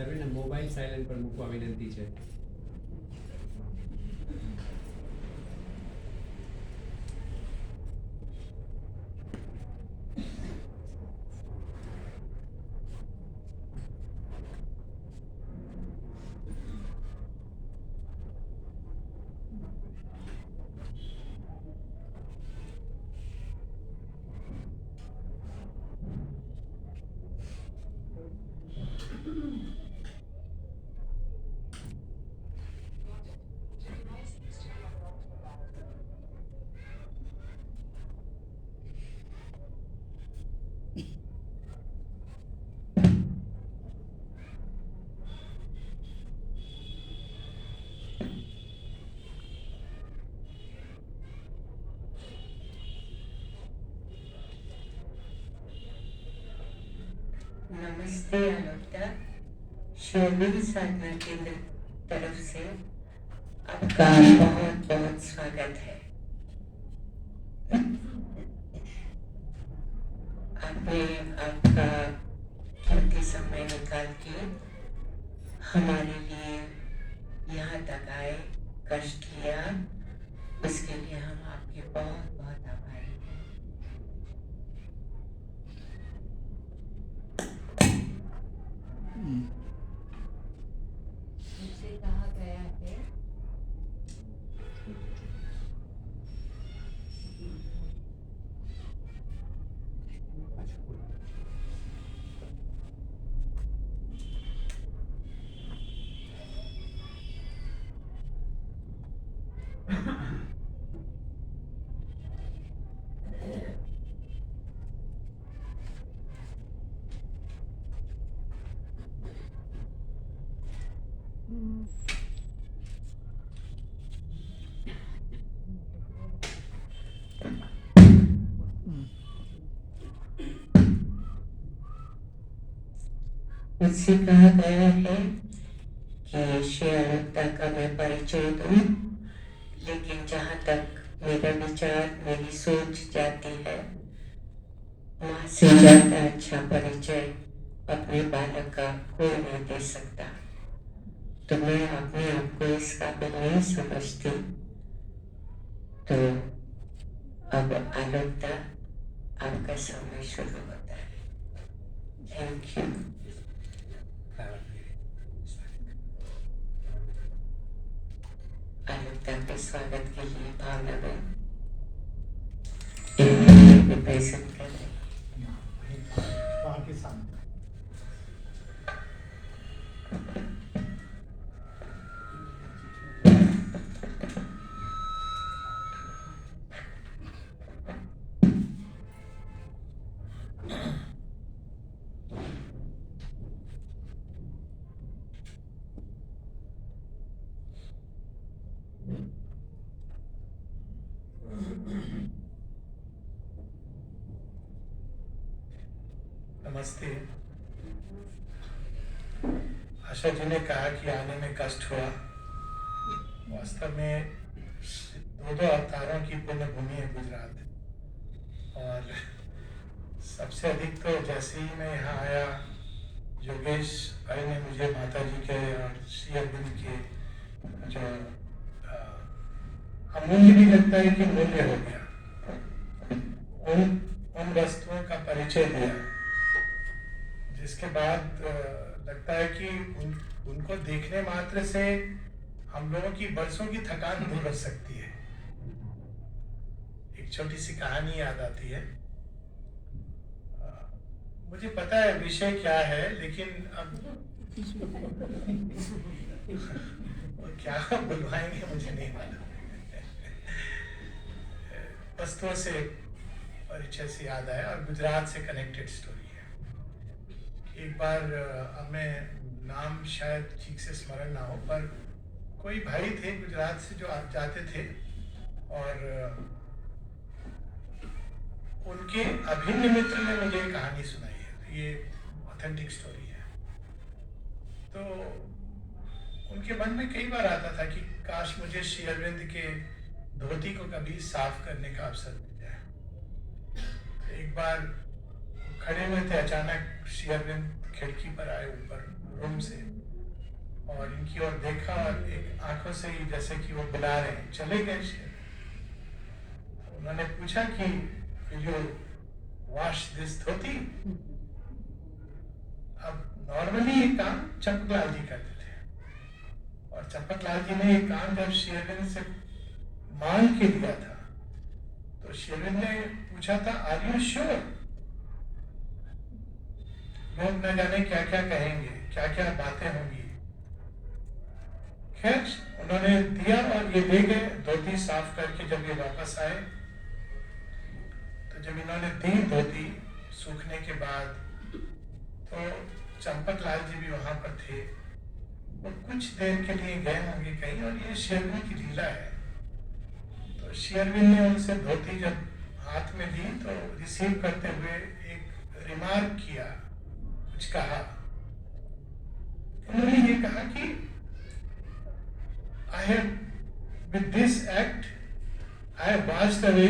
સર્વેને mobile silent પર મૂકવા વિનંતી છે. नमस्ते आलोकता, शेरविन साधना केंद्र तरफ से आपका बहुत बहुत स्वागत है. आपने आपका कीमती समय निकाल के हमारे लिए यहाँ तक आए, कष्ट किया, उसके लिए हम आपके बहुत बहुत आभारी हैं. मुझसे कहा गया है मुझसे कहा गया है कि श्री अनंता का मैं परिचय दूं, लेकिन जहाँ तक मेरा विचार, मेरी सोच जाती है, माँ से ज़्यादा अच्छा परिचय अपने बालक का कोई नहीं दे सकता. तो मैं अपने आप को इस काबिल नहीं समझती. तो अब आलोकता, आपका समय शुरू होता है. Thank you. आलोकता के स्वागत के लिए भावना में प्रेजेंट कर रही वहाँ के सामने. नमस्ते. आशा जी ने कहा कि आने में कष्ट हुआ. वास्तव में दो अवतारों की पुण्य भूमि है गुजरात. और सबसे अधिक तो जैसे ही मैं यहाँ आया, योगेश भाई ने मुझे माता जी के और श्री अरविंद के जो अमूल्य भी लगता है कि मूल्य हो गया, उन वस्तुओं का परिचय दिया, जिसके बाद लगता है कि उनको देखने मात्र से हम लोगों की बरसों की थकान दूर हो सकती है. एक छोटी सी कहानी याद आती है. मुझे पता है विषय क्या है, लेकिन अब क्या बुलवाएंगे मुझे नहीं मालूम. वस्तुओं से परिचय से याद आया और गुजरात से कनेक्टेड स्टोरी है. एक बार अब मैं नाम शायद ठीक से स्मरण ना हो, पर कोई भाई थे गुजरात से जो जाते थे और उनके अभिन्न मित्र ने मुझे कहानी सुनाई है. ये ऑथेंटिक स्टोरी है. तो उनके मन में कई बार आता था कि काश मुझे श्री अरविंद के धोती को कभी साफ करने का अवसर मिल जाए. एक बार खड़े हुए थे, अचानक श्री अरविंद खिड़की पर आए ऊपर रूम से, और इनकी ओर देखा और एक आंखों से ही जैसे कि वो बुला रहे हैं, चले गए शेर। उन्होंने पूछा कि विल यू वॉश दिस धोती। अब नॉर्मली ये काम चंपकलाल जी करते थे, और चंपकलाल जी ने ये काम जब शेरविंद से मांग के दिया था तो शेरविंद ने पूछा था आर यू श्योर। लोग न जाने क्या क्या कहेंगे, क्या क्या बातें होंगी। खैर उन्होंने दिया और ये ले गए धोती साफ करके। जब ये वापस आए तो जब इन्होंने दी धोती सूखने के बाद, तो चंपकलाल जी भी वहां पर थे। वो कुछ देर के लिए गए होंगे कहीं, और ये शेरविंद की लीला है। तो शेरविंद ने उनसे धोती जब हाथ में दी तो रिसीव करते हुए एक रिमार्क किया, कुछ कहा। उन्होंने ये कहा कि I have with this act I have washed away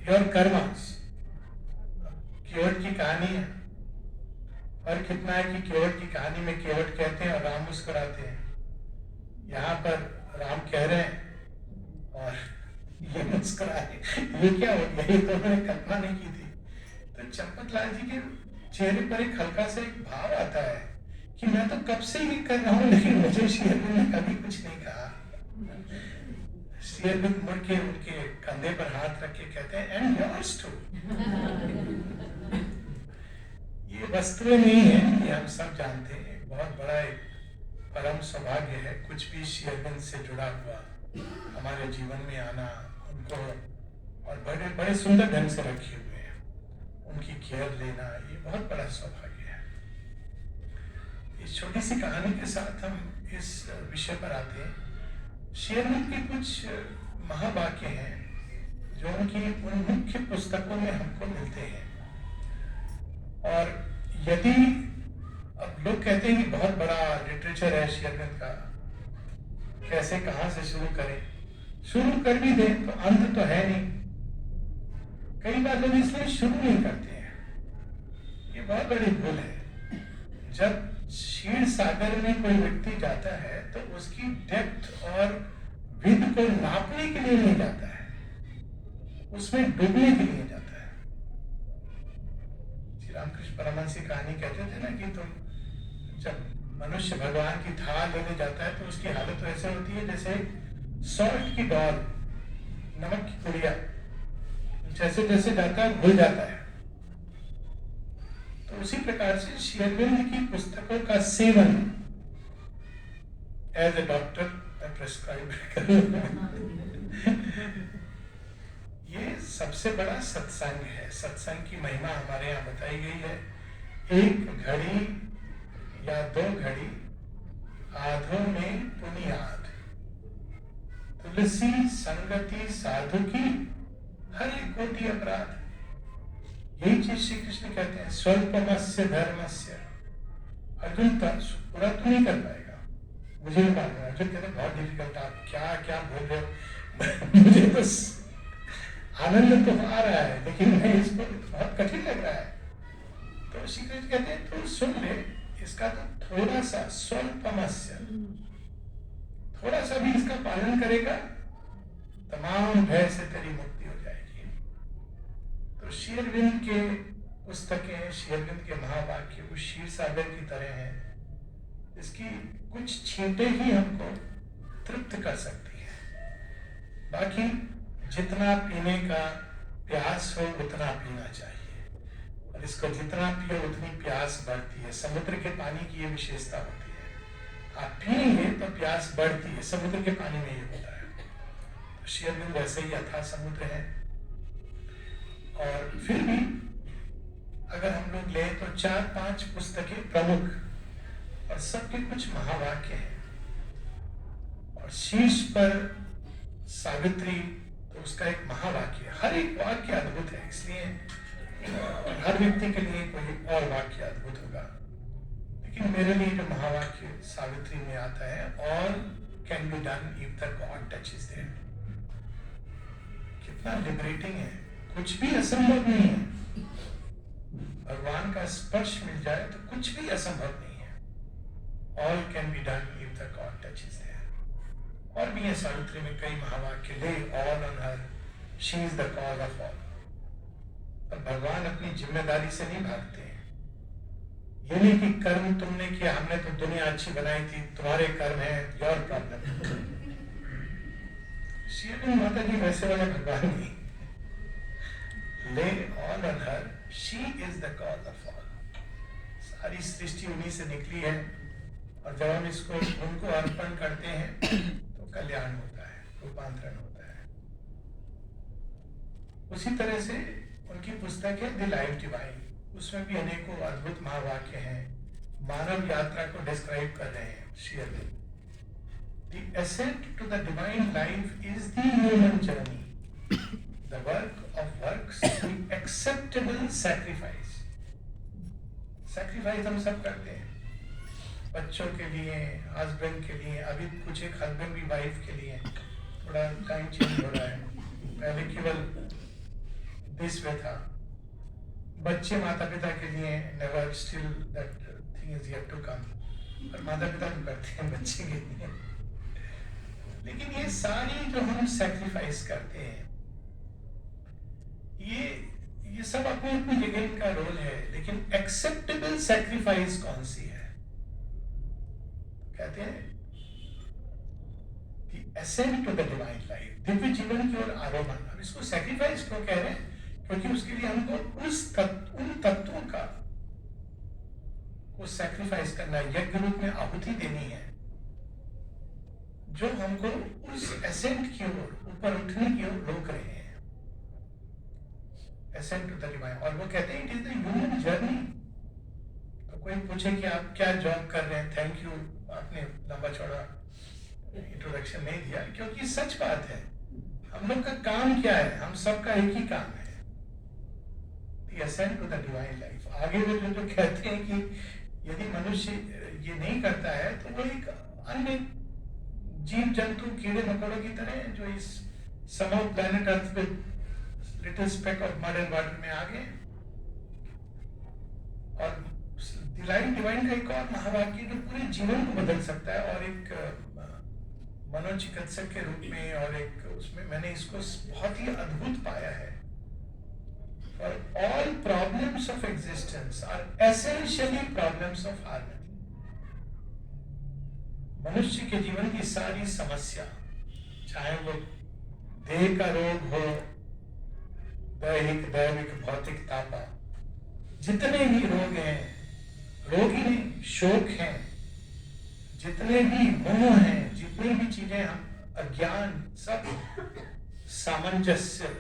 your karmas। केवट की कहानी है, और कितना है कि केवट की कहानी में केवट कहते हैं और राम मुस्कुराते हैं। यहाँ पर राम कह रहे हैं और ये मुस्कुराए, ये क्या हो गया? ये तो उन्होंने कल्पना नहीं की थी। तो चंपकलाल जी के चेहरे पर एक हल्का सा एक भाव आता है कि मैं तो कब से ये कर रहा हूँ, लेकिन मुझे शेरविंद ने कभी कुछ नहीं कहा। शेरविंद मुड़ के उनके कंधे पर हाथ रख के कहते हैं एंड योर्स टू। ये वस्त्रें नहीं है, ये हम सब जानते हैं। बहुत बड़ा एक परम सौभाग्य है कुछ भी शेरविंद से जुड़ा हुआ हमारे जीवन में आना, उनको और बड़े बड़े सुंदर ढंग से रखे हुए हैं, उनकी केयर लेना, ये बहुत बड़ा सौभाग्य है। इस छोटी सी कहानी के साथ हम इस विषय पर आते हैं। शेरविंद के कुछ महावाक्य हैं जो उनकी उन मुख्य पुस्तकों में हमको मिलते हैं। और यदि अब लोग कहते हैं कि बहुत बड़ा लिटरेचर है शेरविंद का, कैसे कहाँ से शुरू करें? शुरू कर भी दें तो अंत तो है नहीं। कई बार लोग इसलिए शुरू नहीं करते हैं, ये बहुत बड़ी भूल है। जब क्षीर सागर में कोई व्यक्ति जाता है तो उसकी डेप्थ और विड्थ को नापने के लिए नहीं जाता है, उसमें डूबने के लिए जाता है। श्री रामकृष्ण परमहंस की कहानी कहते थे ना कि तुम जब मनुष्य भगवान की थाल लेने जाता है तो उसकी हालत तो ऐसे होती है जैसे सॉल्ट की डॉल, नमक की पुड़िया, जैसे जैसे जाता है भूल जाता है। तो उसी प्रकार से शेरविंद की पुस्तकों का सेवन एज ए डॉक्टर प्रेस्क्राइब ये सबसे बड़ा सत्संग है। सत्संग की महिमा हमारे यहाँ बताई गई है। एक घड़ी या दो घड़ी आधों में पुनियाद, तुलसी संगति साधु की हरि कोटि अपराध। यही चीज श्री कृष्ण कहते हैं स्वल्पमस्य धर्मस्य। अर्जुन पूरा तो नहीं कर पाएगा, मुझे नहीं मालूम। अर्जुन कहते हैं बहुत डिफिकल्ट, आप क्या क्या बोल रहे हो मुझे तो आनंद तो आ रहा है लेकिन मैं इसको बहुत कठिन लग रहा है। तो श्री कृष्ण कहते हैं तू सुन ले, इसका तो थोड़ा सा स्वल्पमस्य, थोड़ा सा भी इसका पालन करेगा तमाम भय से तेरी मुक्ति हो जाएगी। तो शेरविंद के पुस्तकें, शेरविंद के महावाक्य उस क्षीर सागर की तरह हैं, इसकी कुछ छींटे ही हमको तृप्त कर सकती है। बाकी जितना पीने का प्यास हो उतना पीना चाहिए, और इसको जितना पियो उतनी प्यास बढ़ती है। समुद्र के पानी की ये विशेषता होती है, आप पिएंगे तो प्यास बढ़ती है, समुद्र के पानी में ये होता है। तो शेरविंद वैसे ही अथाह समुद्र है। और फिर भी अगर हम लोग लें तो 4-5 पुस्तकें प्रमुख और सबके कुछ महावाक्य हैं। और शीर्ष पर सावित्री, तो उसका एक महावाक्य है। हर एक वाक्य अद्भुत है, इसलिए हर व्यक्ति के लिए कोई और वाक्य अद्भुत होगा, लेकिन मेरे लिए जो महावाक्य सावित्री में आता है, all can be done if the god touches there, कितना लिबरेटिंग है। कुछ भी असंभव नहीं है, भगवान का स्पर्श मिल जाए तो कुछ भी असंभव नहीं है। All can be done if the god touches there. और भी है सावित्री में कई महावाक्य, lay all on her, she is the cause of all. पर भगवान अपनी जिम्मेदारी से नहीं भागते हैं। ये नहीं कि कर्म तुमने किया, हमने तो दुनिया अच्छी बनाई थी, तुम्हारे कर्म है, योर प्रॉब्लम। श्री माता जी वैसे वाले भगवान नहीं। ले all on her, she is the cause of all. सारी सृष्टि उन्हीं से निकली है, और जब हम इसको उनको अर्पण करते हैं तो कल्याण होता है, रूपांतरण होता है। उसी तरह से उनकी पुस्तक है द लाइफ डिवाइन, उसमें भी अनेकों अद्भुत महावाक्य हैं, मानव यात्रा को डिस्क्राइब कर रहे हैं Shri Arvind. The ascent to the divine life is the human journey, the work of works, the acceptable sacrifice. Sacrifice हम सब करते हैं, बच्चों के लिए, हस्बैंड के लिए, अभी कुछ एक हस्बैंड भी वाइफ के लिए, थोड़ा टाइम चेंज हो रहा है, पहले केवल दिस वे था, बच्चे माता पिता के लिए, never, still that thing is yet to come, और माता पिता तो करते हैं बच्चे के लिए। लेकिन ये सारी जो हम सैक्रिफाइस करते हैं, ये सब अपनी अपनी जगह इनका रोल है, लेकिन एक्सेप्टेबल सैक्रिफाइस कौन सी है? कहते हैं कि ascent to the divine life, Divya जीवन की ओर आरोहण। अब इसको सैक्रिफाइस क्यों कह रहे हैं? क्योंकि उसके लिए हमको उन तत्वों का को सैक्रिफाइस करना, यज्ञ रूप में आहुति देनी है, जो हमको उस एसेंट की ओर, ऊपर उठने की ओर रोक रहे हैं। Ascent to the divine. और वो कहते हैं it is the human journey. तो कोई पूछे कि आप क्या जॉब कर रहे हैं, थैंक यू, आपने लंबा चौड़ा इंट्रोडक्शन नहीं दिया, क्योंकि सच बात है, हम लोग का काम क्या है? हम सबका एक ही काम है, the ascent to the divine life. आगे वो जो कहते हैं कि यदि मनुष्य ये नहीं करता है तो वो एक अन्य जीव जंतु, कीड़े मकोड़ों की तरह जो इस समर प्लैनेट अर्थ पे little speck of mud and water में आ गए। और डिवाइन डिवाइन का एक और महावाक्य जो पूरे जीवन को बदल सकता है, और एक मनोचिकित्सक के रूप में, और एक उसमें मैंने इसको बहुत ही अद्भुत पाया है। For all problems of existence are essentially problems of harmony. मनुष्य के जीवन की सारी समस्या, चाहे वो देह का रोग हो, दैहिक दैविक भौतिक तापा, जितने भी रोग हैं, रोग ही नहीं, शोक हैं, जितने भी मोह हैं, जितनी भी चीजें हम अज्ञान, सब सामंजस्य,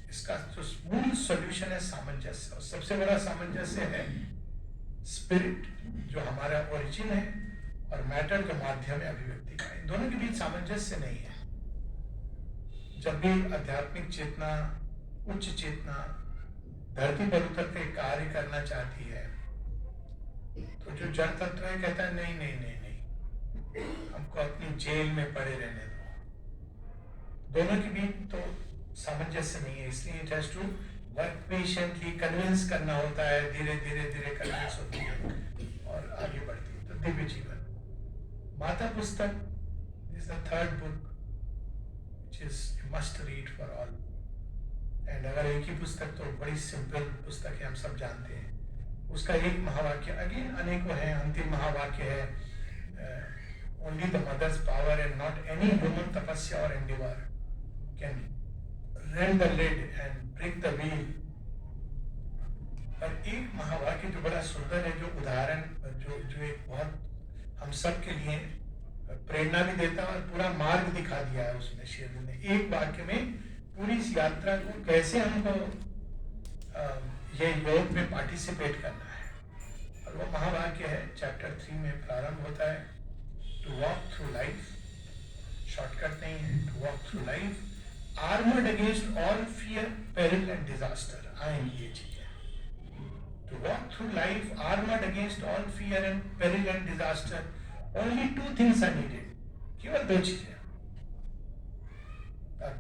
इसका जो मूल सॉल्यूशन है सामंजस्य। और सबसे बड़ा सामंजस्य है स्पिरिट जो हमारा ओरिजिन है, और मैटर जो माध्यम है अभिव्यक्ति का। इन दोनों के बीच सामंजस्य नहीं है। जब भी आध्यात्मिक चेतना, उच्च चेतना धरती पर उतर के कार्य करना चाहती है, तो जो जड़ तत्व है कहता है नहीं नहीं नहीं नहीं, हमको अपनी जेल में पड़े रहने दो। दोनों के बीच तो सामंजस्य नहीं है, इसलिए it has to work patiently, convince करना होता है, धीरे धीरे धीरे कन्विंस होती है और आगे बढ़ती है। तो दिव्य जीवन माता पुस्तक is the third book which is you must read for all. And अगर एक ही पुस्तक, तो बड़ी सिंपल पुस्तक है, हम सब जानते हैं। उसका एक महावाक्य, अगेन अनेकों हैं, अंतिम महावाक्य है only the mother's power and not any human tapasya और endeavour can rend the lid and break the wheel। और एक महावाक्य जो बड़ा सुंदर है, जो उदाहरण, जो एक बहुत हम सब के लिए प्रेरणा भी देता है और पूरा मार्ग दिखा दिया है उसमें शेर ने। एक वाक्य में पूरी इस यात्रा को कैसे हमको ये योग में पार्टिसिपेट करना है। और वो महावाक्य है चैप्टर 3 में प्रारंभ होता है, to walk through life, shortcut नहीं है, to walk through life armored against all fear, peril and disaster। आएंगी ये चीजें। To walk through life armored against all fear and peril and disaster, only two things are needed। केवल दो चीजें। अब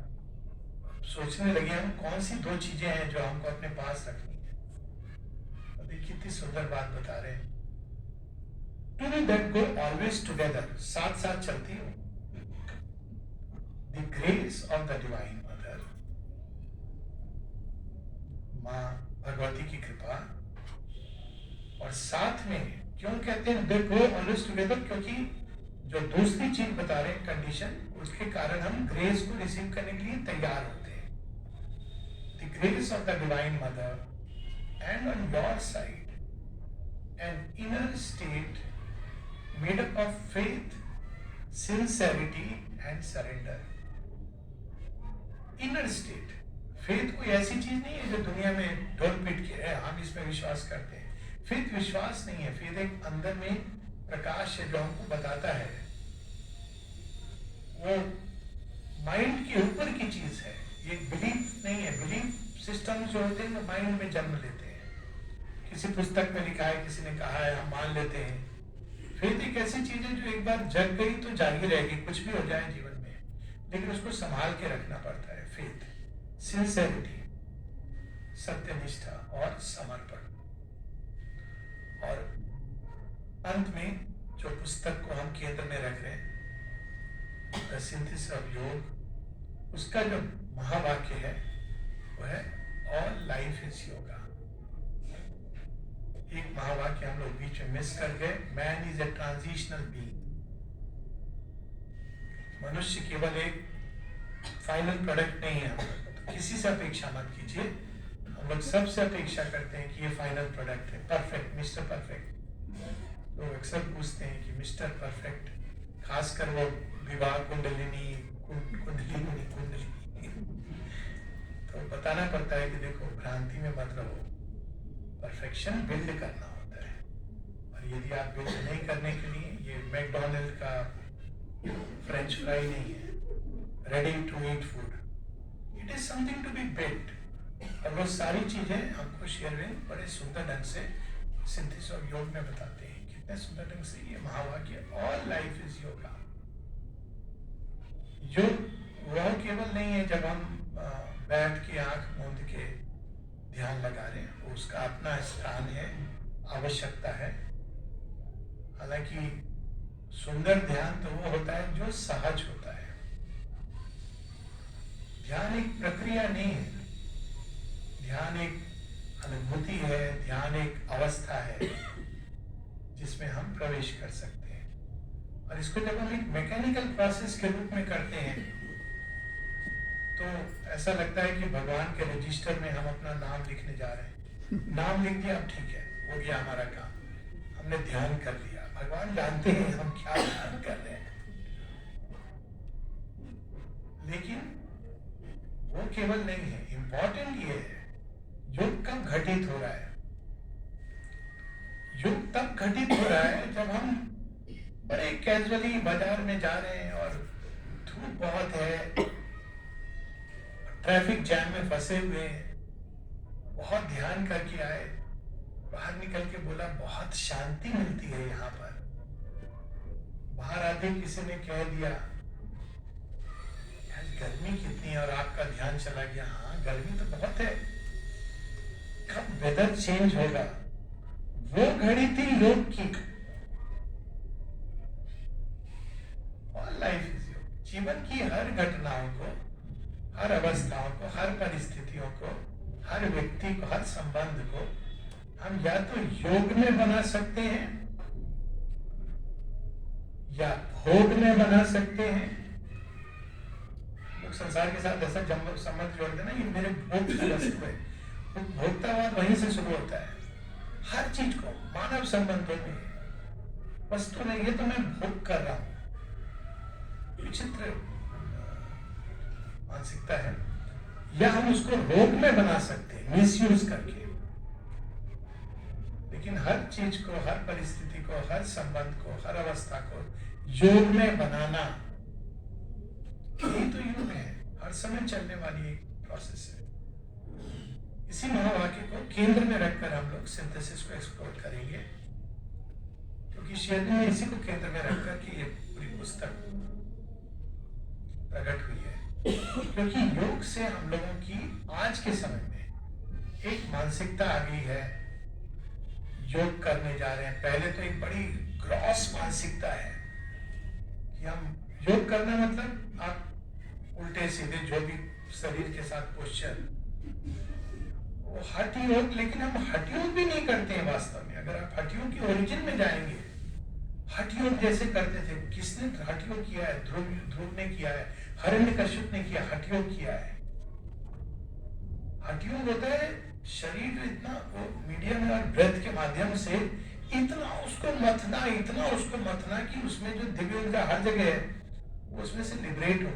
सोचने लगे हम कौन सी दो चीजें हैं जो हमको अपने पास रखनी है। ये कितनी सुंदर बात बता रहे हैं। To be that go always together, साथ साथ चलती हो। The grace of the divine mother, माँ भगवती की कृपा, और साथ में क्यों कहते हैं दे गो ऑलवेज टुगेदर, क्योंकि जो दूसरी चीज बता रहे हैं कंडीशन, उसके कारण हम ग्रेस को रिसीव करने के लिए तैयार होते हैं। The grace of the divine mother and on your side an inner state made up of faith, sincerity and surrender. Inner state, faith कोई ऐसी चीज नहीं है जो दुनिया में ढोल पीट के है हम इसमें विश्वास करते हैं। फेथ विश्वास नहीं है, फेथ एक अंदर में प्रकाश है जो हमको बताता है, वो माइंड के ऊपर की चीज है, ये बिलीफ नहीं है। बिलीफ सिस्टम जो होते हैं वो माइंड में जन्म लेते हैं, किसी पुस्तक में लिखा है, किसी ने कहा है, हम मान लेते हैं। फेथ एक ऐसी चीज है जो एक बार जग गई तो जागी रहेगी, कुछ भी हो जाए जीवन में, लेकिन उसको संभाल के रखना पड़ता है। फेथ, सिंसेरिटी, सत्यनिष्ठा और समर्पण। और अंत में जो पुस्तक को हम केंद्र में रख रहे हैं, द सिंथेसिस ऑफ योग, उसका जो महावाक्य है वो है ऑल लाइफ इज योगा। एक महावाक्य हम लोग बीच में मिस कर गए, man is a transitional being. मनुष्य केवल एक फाइनल प्रोडक्ट नहीं है। हम लोग तो किसी से अपेक्षा मत कीजिए, हम लोग सबसे अपेक्षा करते हैं कि ये फाइनल प्रोडक्ट है, परफेक्ट, मिस्टर परफेक्ट। लोग अक्सर पूछते हैं कि मिस्टर परफेक्ट, खासकर वो विवाह कुंडलिनी तो बताना पड़ता है कि देखो भ्रांति में मत रहो, परफेक्शन बिल्ड करना होता है। और यदि आप बिल्ड नहीं करने के लिए, ये मैकडॉनल्ड का फ्रेंच फ्राई नहीं है, ready to eat food, it is something to be build. और वो सारी चीजें हमको शेयरविंद बड़े सुंदर ढंग से सिंथेसिस ऑफ योग में बताते हैं, कितने सुंदर ढंग से ये महावाक्य ऑल लाइफ इज योगा। योग वह केवल नहीं है जब हम बैठ के आंख मूंद के ध्यान लगा रहे हैं, उसका अपना स्थान है, आवश्यकता है। हालांकि सुंदर ध्यान तो वो होता है जो सहज होता है। ध्यान एक प्रक्रिया नहीं है, ध्यान एक अनुभूति है, ध्यान एक अवस्था है जिसमें हम प्रवेश कर सकते हैं। और इसको जब हम एक मैकेनिकल प्रोसेस के रूप में करते हैं तो ऐसा लगता है कि भगवान के रजिस्टर में हम अपना नाम लिखने जा रहे हैं। नाम लिख दिया, अब ठीक है, हो गया हमारा काम, हमने ध्यान कर लिया। भगवान जानते हैं हम क्या ध्यान कर रहे हैं, लेकिन वो केवल नहीं है। इंपॉर्टेंट ये है योग कब घटित हो रहा है। योग तब घटित हो रहा है जब हम बड़े कैजुअली बाजार में जा रहे हैं और धूप बहुत है, ट्रैफिक जैम में फंसे हुए हैं, बहुत ध्यान करके आए, बाहर निकल के बोला बहुत शांति मिलती है यहाँ पर। बाहर आते किसी ने कह दिया यार गर्मी कितनी है, और आपका ध्यान चला गया हाँ गर्मी तो बहुत है, कब वेदर चेंज होगा। वो घड़ी थी योग की। ऑल लाइफ इज योग। जीवन की हर घटनाओं को, हर अवस्थाओं को, हर परिस्थितियों को, हर व्यक्ति को, हर संबंध को हम या तो योग में बना सकते हैं या भोग में बना सकते हैं। लोग संसार के साथ ऐसा संबंध जोड़ते ना, ये मेरे भोग की वस्तु है। भोक्तावाद वहीं से शुरू होता है। हर चीज को मानव संबंधों में वस्तु नहीं, ये तो मैं भोग कर रहा हूं। विचित्र मानसिकता है। या हम उसको रोग में बना सकते हैं मिसयूज करके। लेकिन हर चीज को, हर परिस्थिति को, हर संबंध को, हर अवस्था को योग में बनाना, यही तो योग है। हर समय चलने वाली एक प्रोसेस है। इसी महावाक्य को केंद्र में रखकर हम लोग सिंथेसिस को एक्सप्लोर करेंगे, क्योंकि शेरविंद ने इसी को केंद्र में रखकर कि ये पूरी पुस्तक प्रकट हुई है। क्योंकि योग से हम लोगों की आज के समय में एक मानसिकता आ गई है योग करने जा रहे हैं, पहले तो एक बड़ी ग्रॉस मानसिकता है कि हम योग करना मतलब आप उल्टे सीधे जो भी शरीर के साथ पोस्चर, वो हठ योग, लेकिन हम हठ योग भी नहीं करते हैं वास्तव में। अगर आप हठ योग की ओरिजिन में जाएंगे, हठ योग जैसे करते थे, किसने हठ योग किया है? ध्रुव ने किया है, हिरण्यकश्यप ने किया, हठ योग किया है। हठ योग होता है शरीर को इतना मीडियम और ब्रेथ के माध्यम से इतना उसको मथना, इतना उसको मथना कि उसमें जो दिव्य ऊर्जा हर जगह है वो उसमें से लिबरेट हो।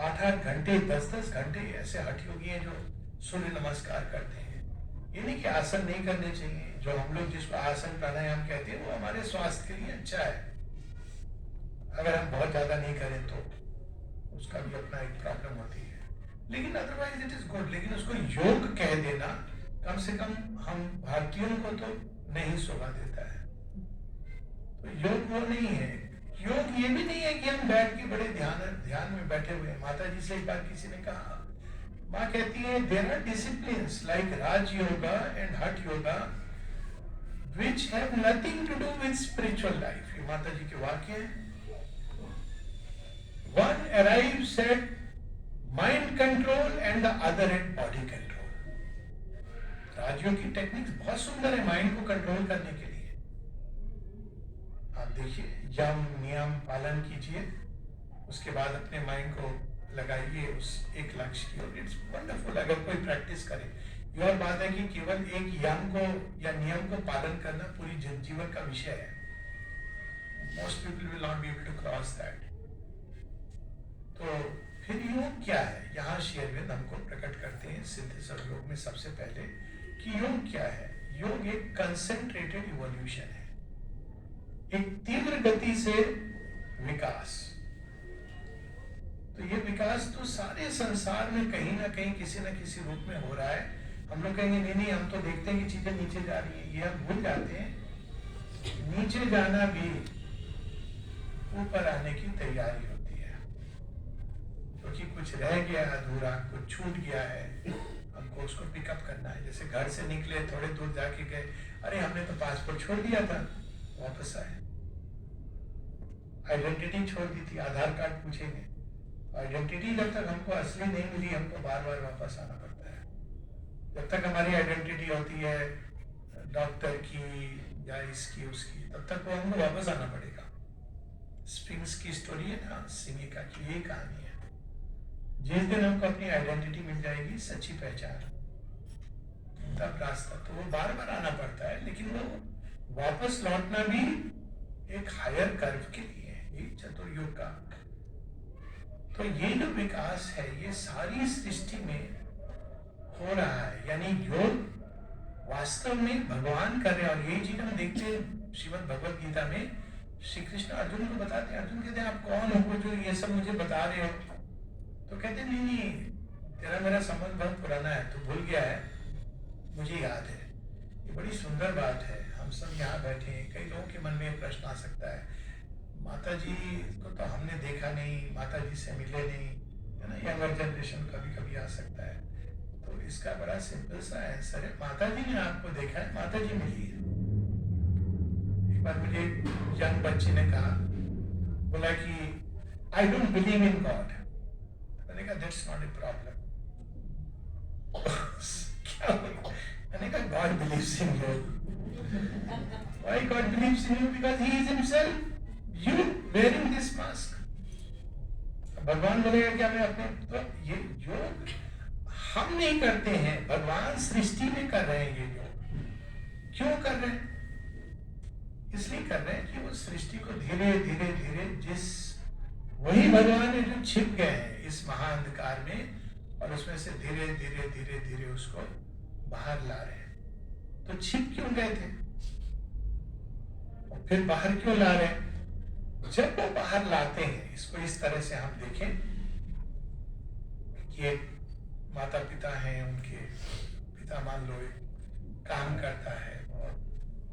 8-8 घंटे 10-10 घंटे ऐसे हठ योगी हैं जो सूर्य नमस्कार करते हैं। ये नहीं कि आसन नहीं करने चाहिए, जो हम लोग जिसको आसन प्राणायाम कहते हैं वो हमारे स्वास्थ्य के लिए अच्छा है, अगर हम बहुत ज्यादा नहीं करें तो उसका भी अपना एक प्रॉब्लम होती है, लेकिन अदरवाइज इट इज गुड। लेकिन उसको योग कह देना कम से कम हम भारतीयों को तो नहीं शोभा देता है। तो योग वो नहीं है। योग ये भी नहीं है कि हम बैठ के बड़े ध्यान में बैठे हुए हैं। माता जी से एक बार किसी ने कहा, माँ कहती है there are disciplines like Raj yoga and hatha yoga which have nothing to do with spiritual life. ये माता जी के वाक्य हैं। One arrives at mind control and the other at body control. राजयोग की टेक्निक्स बहुत सुंदर है माइंड को कंट्रोल करने के लिए। आप देखिए, यम नियम पालन कीजिए, उसके बाद अपने माइंड को लगाइए उस एक लक्ष्य की ओर। इट्स वंडरफुल अगर कोई प्रैक्टिस करे। ये और बात है कि केवल एक यम को या नियम को पालन करना पूरी जीवन का विषय है। Most people will not be able to cross that. तो फिर योग क्या है? यहाँ श्री अरविंद हमको प्रकट करते हैं सिद्धेश्वर योग में सबसे पहले कि योग क्या है। योग एक कंसेंट्रेटेड इवोल्यूशन है, एक तीव्र गति से विकास। तो ये विकास तो सारे संसार में कहीं ना कहीं किसी न किसी रूप में हो रहा है। हम लोग कहेंगे नहीं नहीं, हम तो देखते हैं कि चीजें नीचे जा रही है, ये हम भूल जाते हैं। नीचे जाना भी ऊपर आने की तैयारी होती है, क्योंकि कुछ रह गया अधूरा, कुछ छूट गया है, हमको उसको पिकअप करना है। जैसे घर से निकले, थोड़े दूर जाके गए, अरे हमने तो पासपोर्ट छोड़ दिया था, वापस आए। आइडेंटिटी छोड़ दी थी, आधार कार्ड पूछेंगे। आइडेंटिटी जब तक हमको असली नहीं मिली, हमको बार बार वापस आना पड़ता है। जब तक हमारी आइडेंटिटी होती है डॉक्टर की या इसकी उसकी, तब तक वो हमको वापस आना पड़ेगा। स्फिंक्स की स्टोरी है ना, सिमिका की, यही कहानी है। जिस दिन हमको अपनी आइडेंटिटी मिल जाएगी, सच्ची पहचान, तब रास्ता, तो वो बार बार आना पड़ता है। लेकिन वो वापस लौटना भी एक हायर कर्व के लिए है, एक चतुर्युग का। तो ये जो विकास है, ये सारी सृष्टि में हो रहा है। यानी योग वास्तव में भगवान कर रहे हैं। और यही चीज हम देखते हैं श्रीमद् भगवद गीता में, श्री कृष्ण अर्जुन को बताते हैं। अर्जुन कहते हैं आप कौन हो जो ये सब मुझे बता रहे हो? तो कहते हैं नहीं नहीं, तेरा मेरा संबंध बहुत पुराना है, तू भूल गया है, मुझे याद है। ये बड़ी सुंदर बात है। हम सब यहाँ बैठे हैं, कई लोगों के मन में ये प्रश्न आ सकता है, माता जी को तो हमने देखा नहीं, माता जी से मिले नहीं, है ना। यंगर जनरेशन कभी कभी आ सकता है। तो इसका बड़ा सिंपल सा आंसर है, माता जी ने आपको देखा है, माता जी मिली है। एक बार मुझे यंग बच्चे ने कहा, बोला कि I don't believe in God. मैंने कहा दैट्स नॉट ए प्रॉब्लम। क्या? मैंने कहा God believes in you. Why God believes in you? Because he is himself you wearing this mask। भगवान बोलेगा क्या मैं अपने, तो ये योग हम नहीं करते हैं, भगवान सृष्टि में कर रहे हैं। ये योग क्यों कर रहे हैं? इसलिए कर रहे हैं कि वो सृष्टि को धीरे धीरे धीरे, जिस वही भगवान है जो छिप गए हैं इस महाअंधकार में, और उसमें से धीरे धीरे धीरे धीरे उसको बाहर ला रहे हैं। तो छिप क्यों गए थे और फिर बाहर क्यों ला रहे हैं? जब वो बाहर लाते हैं, इसको इस तरह से हम देखें कि एक माता पिता हैं, उनके पिता मान लो एक काम करता है और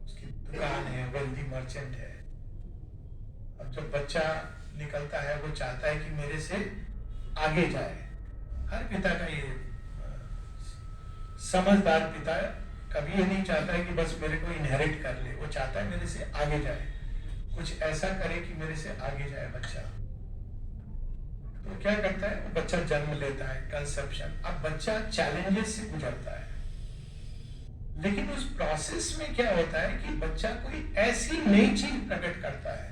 उसकी दुकान है, वेल्दी मर्चेंट है। अब जब बच्चा निकलता है, वो चाहता है कि मेरे से आगे जाए। हर पिता का ये समझदार पिता कभी ये नहीं चाहता है कि बस मेरे को इनहेरिट कर ले, वो चाहता है मेरे से आगे जाए, कुछ ऐसा करे कि मेरे से आगे जाए बच्चा। तो क्या करता है, वो बच्चा जन्म लेता है, कंसेप्शन। अब बच्चा चैलेंजेस से गुजरता है, लेकिन उस प्रोसेस में क्या होता है कि बच्चा कोई ऐसी नई चीज प्रकट करता है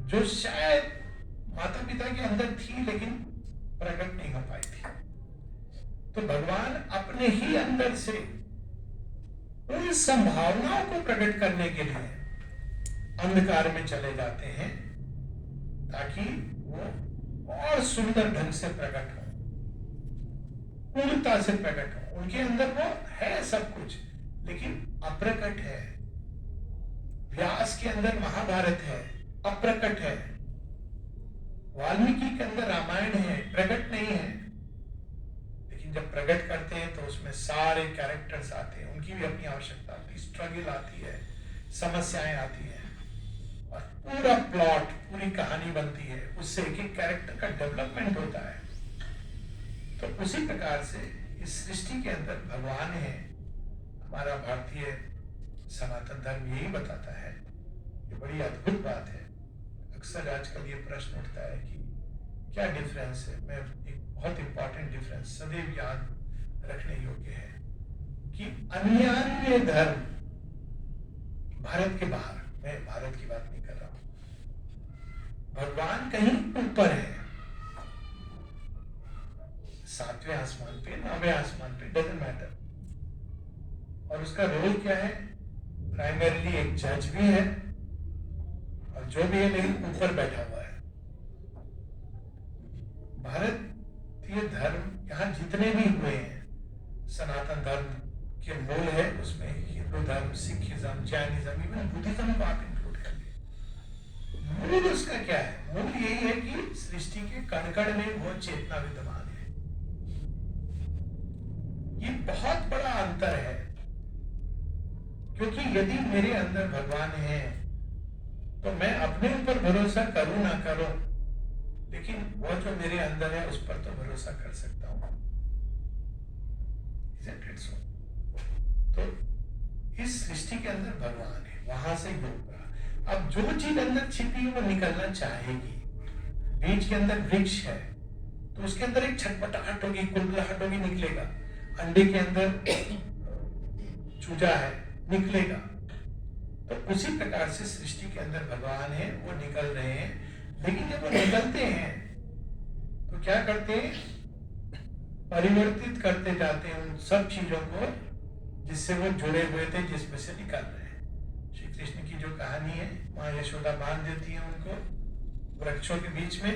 जो शायद माता पिता के अंदर थी लेकिन प्रकट नहीं हो पाई थी। तो भगवान अपने ही अंदर से उन संभावनाओं को प्रकट करने के लिए अंधकार में चले जाते हैं ताकि वो और सुंदर ढंग से प्रकट हो, पूर्णता से प्रकट हो। उनके अंदर वो है सब कुछ लेकिन अप्रकट है। व्यास के अंदर महाभारत है, अप्रकट है। वाल्मीकि के अंदर रामायण है, प्रकट नहीं है। लेकिन जब प्रकट करते हैं तो उसमें सारे कैरेक्टर्स आते हैं, उनकी भी अपनी आवश्यकता आती है, स्ट्रगल आती है, समस्याएं आती हैं और पूरा प्लॉट, पूरी कहानी बनती है। उससे एक एक कैरेक्टर का डेवलपमेंट होता है। तो उसी प्रकार से इस सृष्टि के अंदर भगवान है। हमारा भारतीय सनातन धर्म यही बताता है। ये बड़ी अद्भुत बात है। अक्सर आजकल ये प्रश्न उठता है कि क्या डिफरेंस है। मैं एक बहुत इंपॉर्टेंट डिफरेंस सदैव याद रखने योग्य है कि अन्य धर्म भारत के बाहर, मैं भारत की बात नहीं कर रहा हूं, भगवान कहीं ऊपर है, 7वें आसमान पे, 9वें आसमान पे, डजंट मैटर। और उसका रोल क्या है, प्राइमरीली एक जज भी है और जो भी है लेकिन ऊपर बैठा हुआ है। भारतीय धर्म यहाँ जितने भी हुए हैं, सनातन धर्म के मूल है, उसमें हिंदू धर्म, सिखिज्म, जैनिज्म, इवन बुद्धिज्म को आप इंक्लूड कर लीजिए। मूल उसका क्या है, मूल यही है कि सृष्टि के कण कण में वो चेतना विद्यमान है। ये बहुत बड़ा अंतर है, क्योंकि यदि मेरे अंदर भगवान है तो मैं अपने ऊपर भरोसा करूं ना करूं, लेकिन वो जो मेरे अंदर है उस पर तो भरोसा कर सकता हूं। तो इस सृष्टि के अंदर भगवान है, वहां से योग रहा। अब जो चीज अंदर छिपी है वो निकलना चाहेगी। बीज के अंदर वृक्ष है तो उसके अंदर एक छटपटाहट होगी, कुलबुलाहट होगी, निकलेगा। अंडे के अंदर चूजा है, निकलेगा। तो उसी प्रकार से सृष्टि के अंदर भगवान है, वो निकल रहे हैं। लेकिन जब वो निकलते हैं तो क्या करते हैं, परिवर्तित करते जाते हैं उन सब चीजों को जिससे वो जुड़े हुए थे, जिसमें से निकल रहे हैं। श्री कृष्ण की जो कहानी है, माँ यशोदा बांध देती है उनको वृक्षों के बीच में।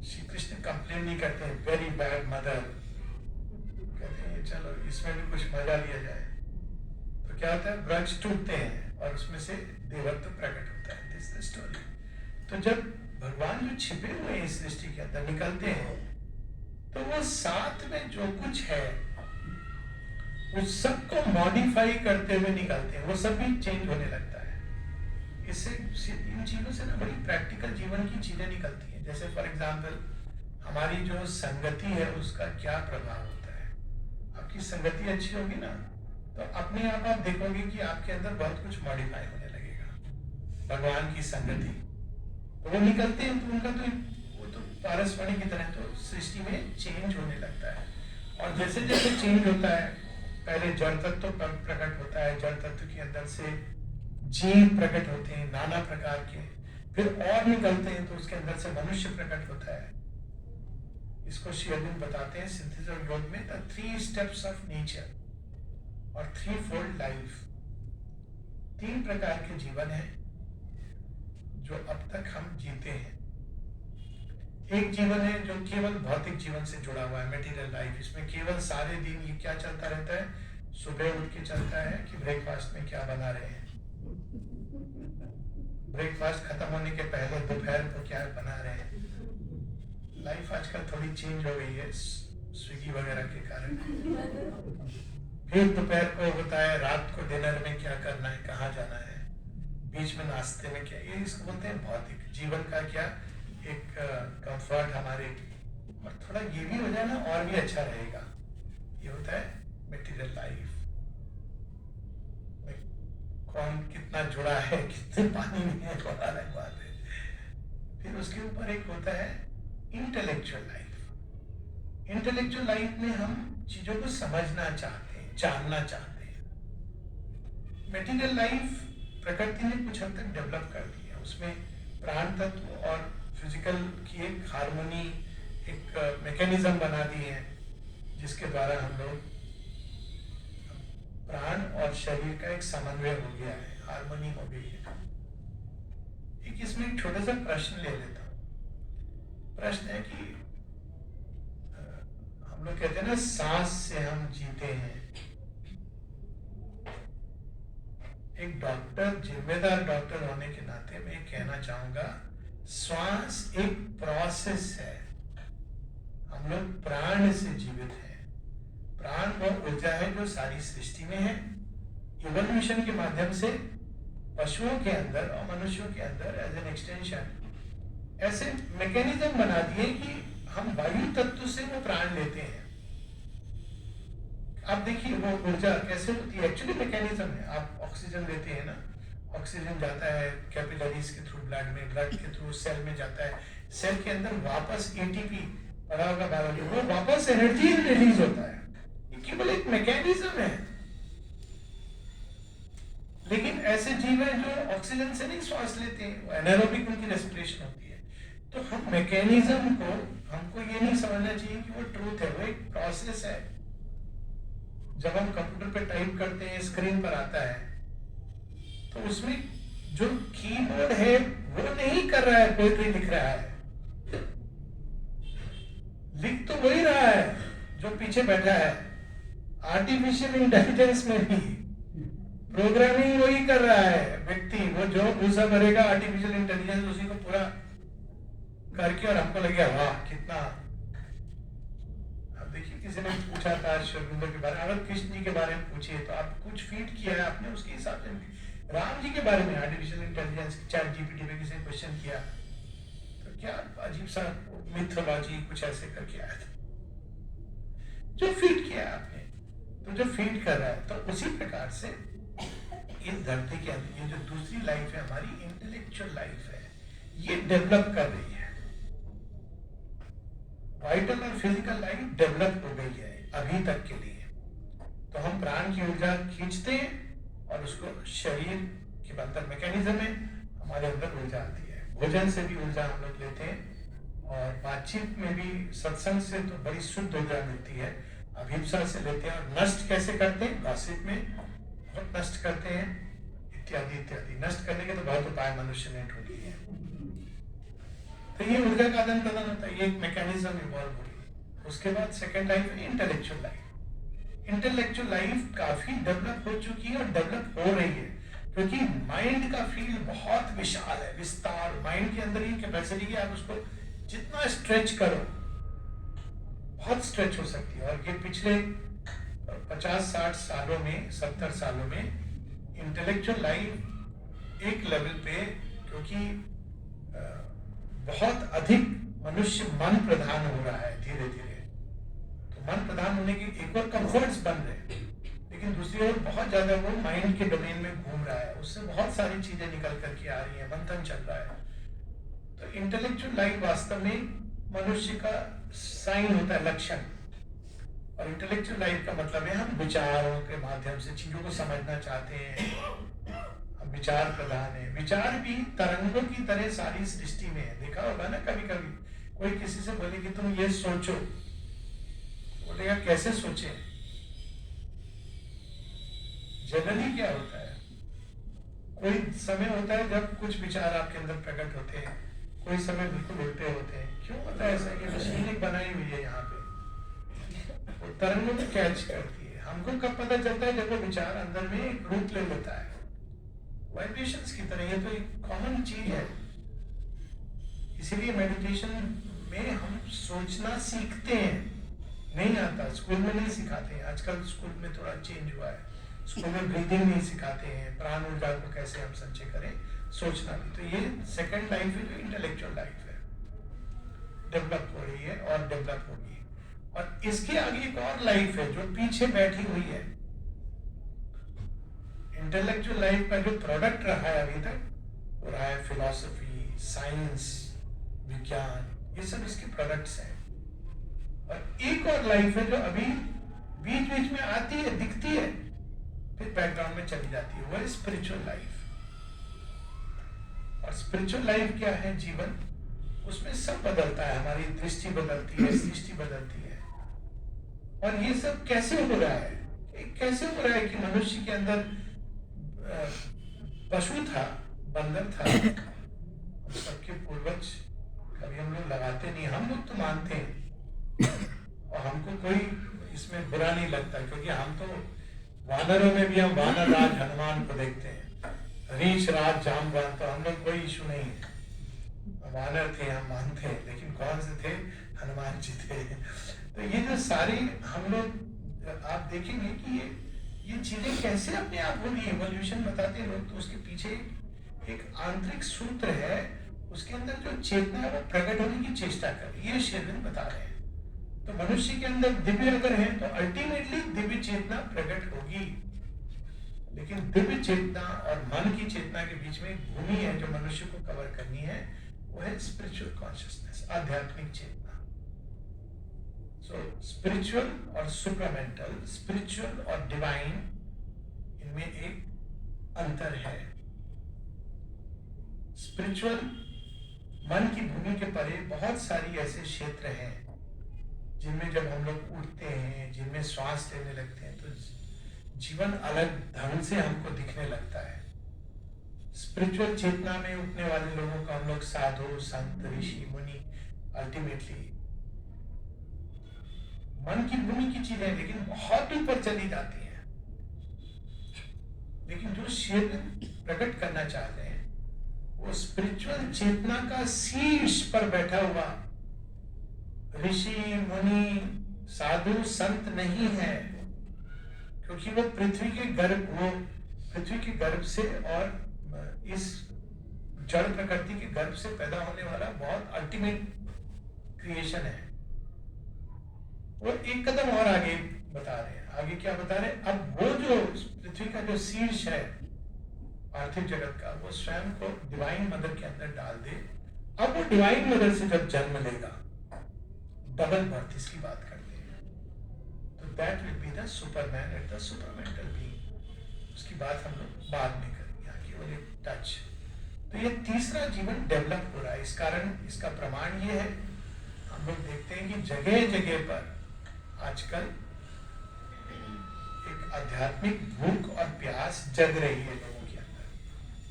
श्री कृष्ण कंप्लेन नहीं करते हैं, वेरी बैड मदर, कहते हैं चलो इसमें भी कुछ मजा लिया जाए। तो क्या होता है, वृक्ष टूटते हैं और उसमें से देवत्व प्रकट होता है। This the story. तो जब भगवान जो छिपे हुए हैं इस सृष्टि के अंदर निकलते हैं तो वो साथ में जो कुछ है उस सबको मॉडिफाई करते हुए निकलते हैं, वो सब भी चेंज होने लगता है। इससे इन चीजों से ना बड़ी प्रैक्टिकल जीवन की चीजें निकलती हैं। जैसे फॉर एग्जाम्पल हमारी जो संगति है उसका क्या प्रभाव होता है। आपकी संगति अच्छी होगी ना तो अपने आप देखोगे कि आपके अंदर बहुत कुछ मॉडिफाई होने लगेगा। भगवान की संगति, तो वो निकलते हैं तो उनका तो वो तो पारसवाणी की तरह तो सृष्टि में चेंज होने लगता है। और जैसे जैसे चेंज होता है, पहले जड़ तत्व प्रकट होता है, जड़ तत्व के अंदर से जीव प्रकट होते हैं नाना प्रकार के, फिर और निकलते हैं तो उसके अंदर से मनुष्य प्रकट होता है। इसको श्री अरविंद बताते हैं सिंथेसिस ऑफ योग में, द 3 स्टेप्स ऑफ नेचर और 3-fold लाइफ। 3 प्रकार के जीवन है जो अब तक हम जीते हैं। एक जीवन है जो केवल भौतिक जीवन से जुड़ा हुआ है, मटेरियल लाइफ। इसमें केवल सारे दिन ये क्या चलता रहता है, सुबह उठ के चलता है कि ब्रेकफास्ट में क्या बना रहे हैं, ब्रेकफास्ट खत्म होने के पहले दोपहर को क्या बना रहे हैं। लाइफ आजकल थोड़ी चेंज हो गई है स्विगी वगैरह के कारण। फिर दोपहर को होता है, रात को डिनर में क्या करना है, कहाँ जाना है, बीच में नाश्ते में क्या, ये इसको बोलते हैं भौतिक जीवन का क्या एक कंफर्ट हमारे। और थोड़ा ये भी हो जाए ना और भी अच्छा रहेगा। ये होता है मटेरियल लाइफ में कौन कितना जुड़ा है, कितने पानी में है, वो अलग बात है। फिर उसके ऊपर एक होता है इंटेलेक्चुअल लाइफ। इंटेलेक्चुअल लाइफ में हम चीजों को समझना चाहते हैं, जानना चाहते हैं। मटेरियल लाइफ प्रकृति ने कुछ हद तक डेवलप कर दी है, उसमें प्राण तत्व और फिजिकल की एक हार्मोनी, एक मैकेनिज्म बना दी है, जिसके द्वारा हम लोग प्राण और शरीर का एक समन्वय हो गया है, हार्मोनी हो गई है। एक इसमें एक छोटा सा प्रश्न ले लेता हूं। प्रश्न है कि हम लोग कहते हैं ना, सांस से हम जीते हैं। एक डॉक्टर, जिम्मेदार डॉक्टर होने के नाते मैं कहना चाहूंगा, श्वास एक प्रोसेस है। हम लोग प्राण से जीवित हैं। प्राण वो ऊर्जा है जो सारी सृष्टि में है। इवोल्यूशन के माध्यम से पशुओं के अंदर और मनुष्यों के अंदर एज एन एक्सटेंशन ऐसे मैकेनिज्म बना दिए कि हम वायु तत्व से वो प्राण लेते हैं। आप देखिए वो ऊर्जा कैसे होती है, एक्चुअली मैकेनिज्म है। आप ऑक्सीजन लेते हैं ना, ऑक्सीजन जाता है कैपिलरीज के थ्रू ब्लड में, ब्लड के थ्रू सेल में जाता है, सेल के अंदर वापस एटीपी पड़ा होगा बायोलॉजी, वो वापस एनर्जी रिलीज होता है। ये केवल एक मैकेनिज्म है। लेकिन ऐसे जीव हैं जो ऑक्सीजन से नहीं श्वास लेते हैं, वो एनारोबिक उनकी रेस्पिरेशन होती है। तो हम मैकेनिज्म को, हमको ये नहीं समझना चाहिए कि वो ट्रूथ है, वो एक प्रोसेस है। जब हम कंप्यूटर पे टाइप करते हैं, स्क्रीन पर आता है, तो उसमें जो कीबोर्ड है वो नहीं कर रहा है, पोएट्री लिख रहा है, लिख तो वही रहा है जो पीछे बैठा है। आर्टिफिशियल इंटेलिजेंस में भी प्रोग्रामिंग वही कर रहा है व्यक्ति, वो जो भूसा भरेगा आर्टिफिशियल इंटेलिजेंस उसी को पूरा करके, और हमको लगेगा वाह कितना। अब देखिए, किसी ने पूछा था श्रीअरविंदो के बारे में, अगर कृष्ण जी के बारे में पूछिए तो आप कुछ फीड किया है आपने, उसके हिसाब से राम जी के बारे में आर्टिफिशियल इंटेलिजेंस चैट जीपीटी पे किसी ने क्वेश्चन किया तो क्या अजीब सा मिथोलॉजी कुछ ऐसे करके आया था, जो फीड किया आपने, तो जो फीड कर रहा है, तो उसी प्रकार से इस धरती के अंदर ये जो दूसरी लाइफ है हमारी, इंटेलेक्चुअल लाइफ है, ये डेवलप कर रही है। वाइटल और फिजिकल लाइफ डेवलप हो गई है अभी तक के लिए। तो हम प्राण की ऊर्जा खींचते हैं और उसको शरीर के अंदर मैकेनिज्म में हमारे अंदर ऊर्जा आती है। भोजन से भी ऊर्जा हम लोग लेते हैं, और बातचीत में भी, सत्संग से तो बड़ी शुद्ध ऊर्जा मिलती है। अभिप्सा से लेते हैं, और नष्ट कैसे करते हैं, गॉसिप में बहुत नष्ट करते हैं, इत्यादि इत्यादि। नष्ट करने के तो बहुत उपाय मनुष्य ने ढूंढ लिए हैं। तो ये ऊर्जा का आदान प्रदान होता है, ये एक मैकेनिज्म इवॉल्व हो गई। उसके बाद सेकेंड लाइफ है इंटेलेक्चुअल लाइफ। इंटेलेक्चुअल लाइफ काफी डेवलप हो चुकी है और डेवलप हो रही है, क्योंकि माइंड का फील्ड बहुत विशाल है, विस्तार। माइंड के अंदर ये कैपेसिटी की आप उसको जितना स्ट्रेच करो बहुत स्ट्रेच हो सकती है। और ये पिछले 50-60 सालों में, 70 सालों में इंटेलेक्चुअल लाइफ एक लेवल पे, क्योंकि बहुत अधिक मनुष्य मन प्रधान हो रहा है धीरे धीरे, तो मन प्रधान होने के एक और कंफर्ट्स बन रहे हैं, लेकिन दूसरी ओर बहुत ज्यादा वो माइंड के डोमेन में घूम रहा है, उससे बहुत सारी चीजें निकल करके आ रही है, मंथन चल रहा है। तो इंटेलेक्चुअल लाइफ वास्तव में मनुष्य का साइन होता है, लक्षण। और इंटेलेक्चुअल लाइफ का मतलब है हम विचारों के माध्यम से चीजों को समझना चाहते हैं, हम विचार प्रधान है। विचार भी तरंगों की तरह सारी सृष्टि में है। देखा होगा ना, कभी कभी कोई किसी से बोले कि तुम ये सोचो, बोलेगा कैसे सोचे। जनरली क्या होता है, कोई समय होता है जब कुछ विचार आपके अंदर प्रकट होते हैं, कोई समय बिल्कुल उल्टे होते हैं। क्यों होता है ऐसा? ये मशीन एक बनाई हुई है यहाँ पे, वो तरंगों को कैच करती है। हमको कब पता चलता है? जब वो विचार अंदर में एक रूप ले लेता है, वाइब्रेशंस की तरह। ये तो एक कॉमन चीज है। इसीलिए मेडिटेशन में हम सोचना सीखते हैं, नहीं आता, स्कूल में नहीं सिखाते हैं। आजकल स्कूल में थोड़ा चेंज हुआ है, स्कूल में ब्रीदिंग नहीं सिखाते हैं, प्राण ऊर्जा को कैसे हम संचय करें, सोचना भी। तो ये सेकंड लाइफ है जो इंटेलेक्चुअल लाइफ है, डेवलप हो रही है और डेवलप होगी। और इसके आगे एक और लाइफ है जो पीछे बैठी हुई है। इंटेलेक्चुअल लाइफ का जो प्रोडक्ट रहा है अभी तक, वो रहा है फिलॉसफी, साइंस, विज्ञान, ये सब इसके प्रोडक्ट्स हैं। और एक और लाइफ है जो अभी बीच बीच में आती है, दिखती है, फिर बैकग्राउंड में चली जाती है, वो है स्पिरिचुअल लाइफ। और स्पिरिचुअल लाइफ क्या है? जीवन, उसमें सब बदलता है, हमारी दृष्टि बदलती है, सृष्टि बदलती है। और ये सब कैसे हो रहा है? कैसे हो रहा है कि मनुष्य के अंदर पशु था, बंदर था, सबके पूर्वज, कभी हम लोग लगाते नहीं, हम लोग तो मानते हैं और हमको कोई इसमें बुरा नहीं लगता, क्योंकि हम तो वानरों में भी हम वानर राज हनुमान को देखते हैं, रीछ राज जामवान, तो हम लोग कोई इशू नहीं है, वानर थे हम मानते हैं, लेकिन कौन से थे? हनुमान जी थे। तो ये जो सारी हम लोग, आप देखेंगे कि ये चीजें कैसे अपने आप हो रही है, इवोल्यूशन बताते हैं लोग, तो उसके पीछे एक आंतरिक सूत्र है, उसके अंदर जो चेतना है वो प्रकट होने की चेष्टा कर रही है, ये शेरविन बता रहे हैं। तो मनुष्य के अंदर दिव्य अगर है तो अल्टीमेटली दिव्य चेतना प्रकट होगी, लेकिन दिव्य चेतना और मन की चेतना के बीच में एक भूमि है जो मनुष्य को कवर करनी है, वो है स्पिरिचुअल कॉन्शियसनेस, आध्यात्मिक चेतना। सो स्पिरिचुअल और सुप्रामेंटल, स्पिरिचुअल और डिवाइन, इनमें एक अंतर है। स्पिरिचुअल मन की भूमि के परे बहुत सारी ऐसे क्षेत्र हैं जिनमें जब हम लोग उठते हैं, जिनमें श्वास लेने लगते हैं, तो जीवन अलग ढंग से हमको दिखने लगता है। स्पिरिचुअल चेतना में उठने वाले लोगों को हम लोग साधु, संत, ऋषि, मुनि, अल्टीमेटली मन की भूमि की चीजें लेकिन बहुत ऊपर चली जाती हैं। लेकिन जो शेरविन प्रकट करना चाहते हैं वो स्पिरिचुअल चेतना का शीर्ष पर बैठा हुआ ऋषि, मुनि, साधु, संत नहीं है, क्योंकि वो पृथ्वी के गर्भ से और इस जड़ प्रकृति के गर्भ से पैदा होने वाला बहुत अल्टीमेट क्रिएशन है। वो एक कदम और आगे बता रहे हैं। आगे क्या बता रहे हैं? अब वो जो पृथ्वी का जो शीर्ष है पार्थिव जगत का, वो स्वयं को डिवाइन मदर के अंदर डाल दे। अब वो डिवाइन मदर से जब जन्म लेगा, डबल बर्थ इसकी बात करते हैं, तो that will be the superman at the supermental being. उसकी बात हम लोग बाद में करेंगे, यहाँ केवल एक टच। तो ये तीसरा जीवन डेवलप हो रहा है। इस कारण इसका प्रमाण ये है, हम लोग देखते हैं कि जगह जगह पर आजकल एक आध्यात्मिक भूख और प्यास जग रही है लोगों के अंदर।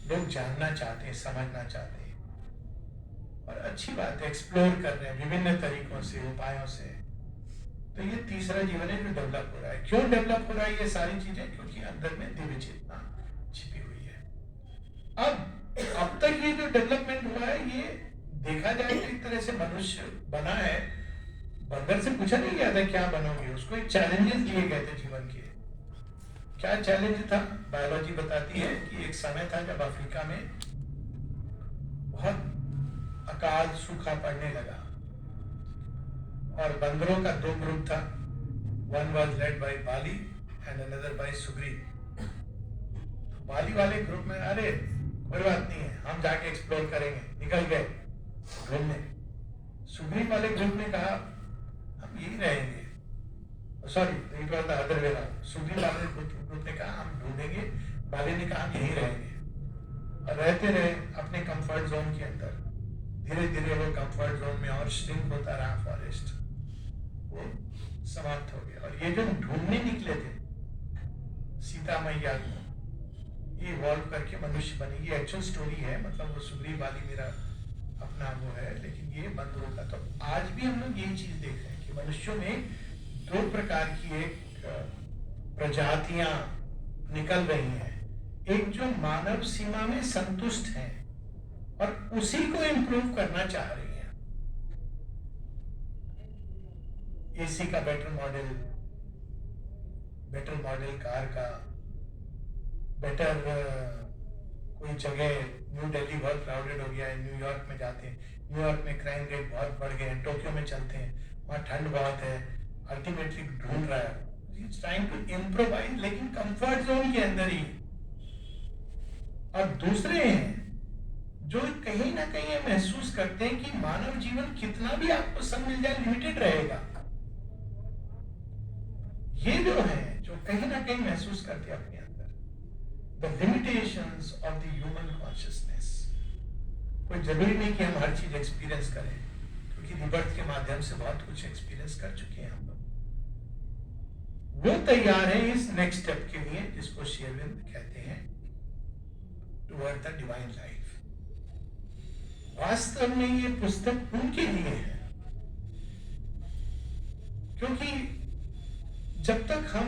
लोग जानना चाहते हैं, समझना चाहते हैं, और अच्छी बात है, एक्सप्लोर कर रहे हैं विभिन्न तरीकों से, उपायों से। तो ये तीसरा जीवन है जो डेवलप हो रहा है। क्यों डेवलप हो रहा है ये सारी चीजें? क्योंकि अंदर में दिव्य चेतना छिपी हुई है। अब तक ये जो डेवलपमेंट हुआ है, ये देखा जाए तो एक तरह से मनुष्य बना है, बंदर से पूछा नहीं गया था क्या बनोगे, उसको एक चैलेंजेस दिए गए थे जीवन के। क्या चैलेंज था? बायोलॉजी बताती है कि एक समय था जब अफ्रीका में बहुत अकाल सूखा पड़ने लगा, और बंदरों का दो ग्रुप था, one was led by Bali and another by Sugriva. Bali वाले ग्रुप में अरे कोई बात नहीं है, हम जाके एक्सप्लोर करेंगे, निकल गए घूमने। सुग्रीव वाले ग्रुप ने कहा हम यही रहेंगे, sorry it was the other way around. Sugriva वाले ग्रुप ने कहा हम ढूंढेंगे, बाली ने कहा हम यही रहेंगे, और रहते रहे अपने कंफर्ट जोन के अंदर। धीरे धीरे वो कंफर्ट जोन में और श्रिंक होता रहा फॉरेस्ट, वो समाप्त हो गया। और ये जो ढूंढने निकले थे सीता मैया को, ये इवॉल्व करके मनुष्य बने। ये एक्चुअल स्टोरी है, मतलब वो सुग्रीव वाली मेरा अपना वो है, लेकिन ये बंदरों का। तो आज भी हम लोग यही चीज देख रहे हैं कि मनुष्यों में दो प्रकार की एक प्रजातियां निकल रही हैं। एक जो मानव सीमा में संतुष्ट हैं और उसी को इंप्रूव करना चाह रही हैं। एसी का बेटर मॉडल कार का, बेटर कोई जगह, न्यू दिल्ली बहुत क्राउडेड हो गया है, न्यूयॉर्क में जाते हैं, न्यूयॉर्क में क्राइम रेट बहुत बढ़ गए हैं, टोक्यो में चलते हैं, वहाँ ठंड बहुत है, अल्टीमेटली ढूंढ रहा है, इज ट्राइंग टू इम्प्रोवाइज, लेकिन कंफर्ट जोन के अंदर ही। और दूसरे हैं जो कहीं ना कहीं ये महसूस करते हैं कि मानव जीवन कितना भी आपको सब मिल जाए लिमिटेड रहेगा। ये जो है जो कहीं ना कहीं महसूस करते हैं अपने अंदर the limitations of the human consciousness. कोई जरूरी नहीं कि हम हर चीज एक्सपीरियंस करें, क्योंकि रिबर्थ के माध्यम से बहुत कुछ एक्सपीरियंस कर चुके हैं हम लोग। वो तैयार है इस नेक्स्ट स्टेप के लिए, जिसको श्री अरविंद कहते हैं टुवर्ड द डिवाइन लाइफ। वास्तव में ये पुस्तक उनके लिए है, क्योंकि जब तक हम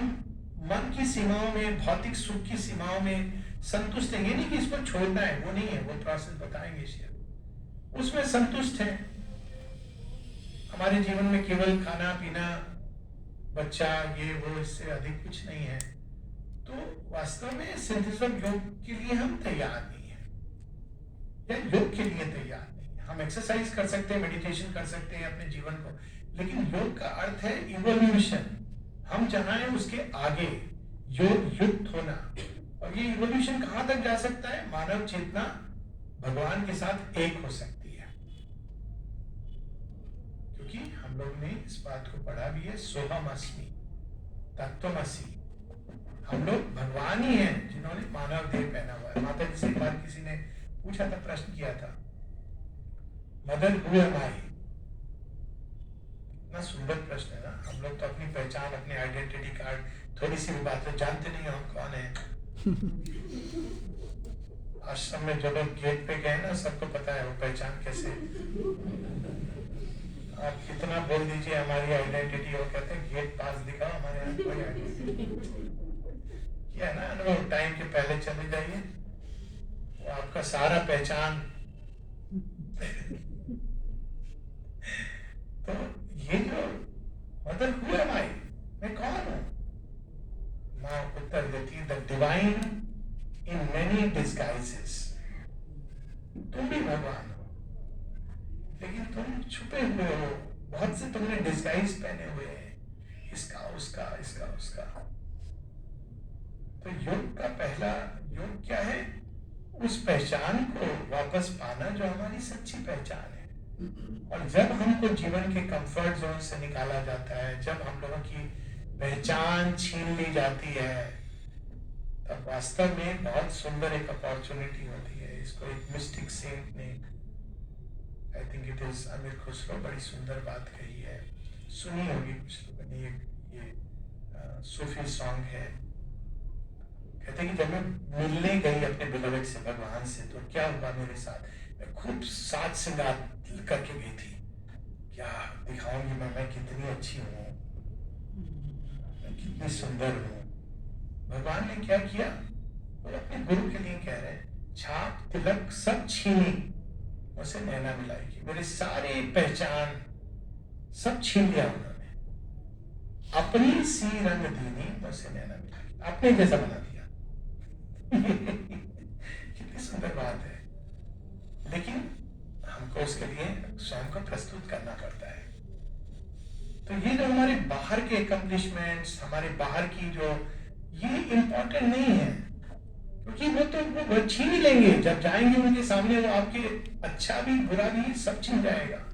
मन की सीमाओं में, भौतिक सुख की सीमाओं में संतुष्ट है, ये नहीं कि इसको छोड़ना है, वो नहीं है, वो प्रोसेस बताएंगे शेयर, उसमें संतुष्ट है। हमारे जीवन में केवल खाना पीना, बच्चा, ये वो, इससे अधिक कुछ नहीं है। तो वास्तव में सिंथेसिस योग के लिए हम तैयार नहीं है, या योग के लिए तैयार नहीं है। हम एक्सरसाइज कर सकते हैं, मेडिटेशन कर सकते हैं अपने जीवन को, लेकिन योग का अर्थ है इवोल्यूशन। हम चाहें उसके आगे योग युक्त होना। और ये इवोल्यूशन कहां तक जा सकता है? मानव चेतना भगवान के साथ एक हो सकती है, क्योंकि हम लोग ने इस बात को पढ़ा भी है, सोहम अस्मि तत्वमसि। हम लोग भगवान ही हैं जिन्होंने मानव देह पहना हुआ है। माता जी से एक बार किसी ने पूछा था, प्रश्न किया था, मदर हु एम आई? इतना सुंदर प्रश्न है ना। हम लोग तो अपनी पहचान, अपने आइडेंटिटी कार्ड, थोड़ी सी भी बात है, जानते नहीं हम कौन है। आश्रम में जो लोग गेट पे गए ना, सबको पता है वो पहचान कैसे। आप कितना बोल दीजिए हमारी आइडेंटिटी, वो कहते हैं गेट पास दिखाओ, हमारे यहाँ कोई आइडेंटिटी क्या है ना अनुभव। टाइम के पहले चले जाइए, वो आपका सारा पहचान। तो ये जो मदर हु एम आई, मैं कौन हूं? मां उत्तर देती है, the divine in many disguises. तुम भी भगवान हो, लेकिन तुम छुपे हुए हो, बहुत से तुमने डिस्गाइज पहने हुए हैं, इसका उसका, इसका उसका। तो योग का पहला योग क्या है? उस पहचान को वापस पाना जो हमारी सच्ची पहचान है। और जब हमको जीवन के कंफर्ट जोन से निकाला जाता है, जब हम लोगों की पहचान छीन ली जाती है, तब वास्तव में बहुत सुंदर एक अपॉर्चुनिटी होती है। इसको एक मिस्टिक सेंट ने, आई थिंक इट इज अमीर खुसरो, बड़ी सुंदर बात कही है, सुनी होगी कुछ लोगों ने। ये सूफी सॉन्ग है। कहते हैं कि जब मैं मिलने गई अपने बिलवेड से, भगवान से, तो क्या हुआ मेरे साथ? मैं खूब साज श्रृंगार करके गई थी। क्या दिखाऊंगी मैं कितनी अच्छी हूँ, मैं कितनी सुंदर हूँ। भगवान ने क्या किया? वो अपने गुरु के लिए कह रहे हैं, छाप तिलक सब छीनी, मुझसे नैना मिलाई की, मेरे सारे पहचान सब छीन लिया उन्होंने, अपनी सी रंग दीनी, मुझसे नैना मिलाई, अपने जैसा बना दिया। कितनी सुंदर बात है। लेकिन हमको उसके लिए स्वयं को प्रस्तुत करना पड़ता है। तो ये जो हमारे बाहर के अकम्प्लिशमेंट्स, हमारे बाहर की जो, ये इम्पोर्टेंट नहीं है, क्योंकि वो तो वो छीन ही लेंगे। जब जाएंगे उनके सामने, वो आपके अच्छा भी बुरा भी सब छीन जाएगा।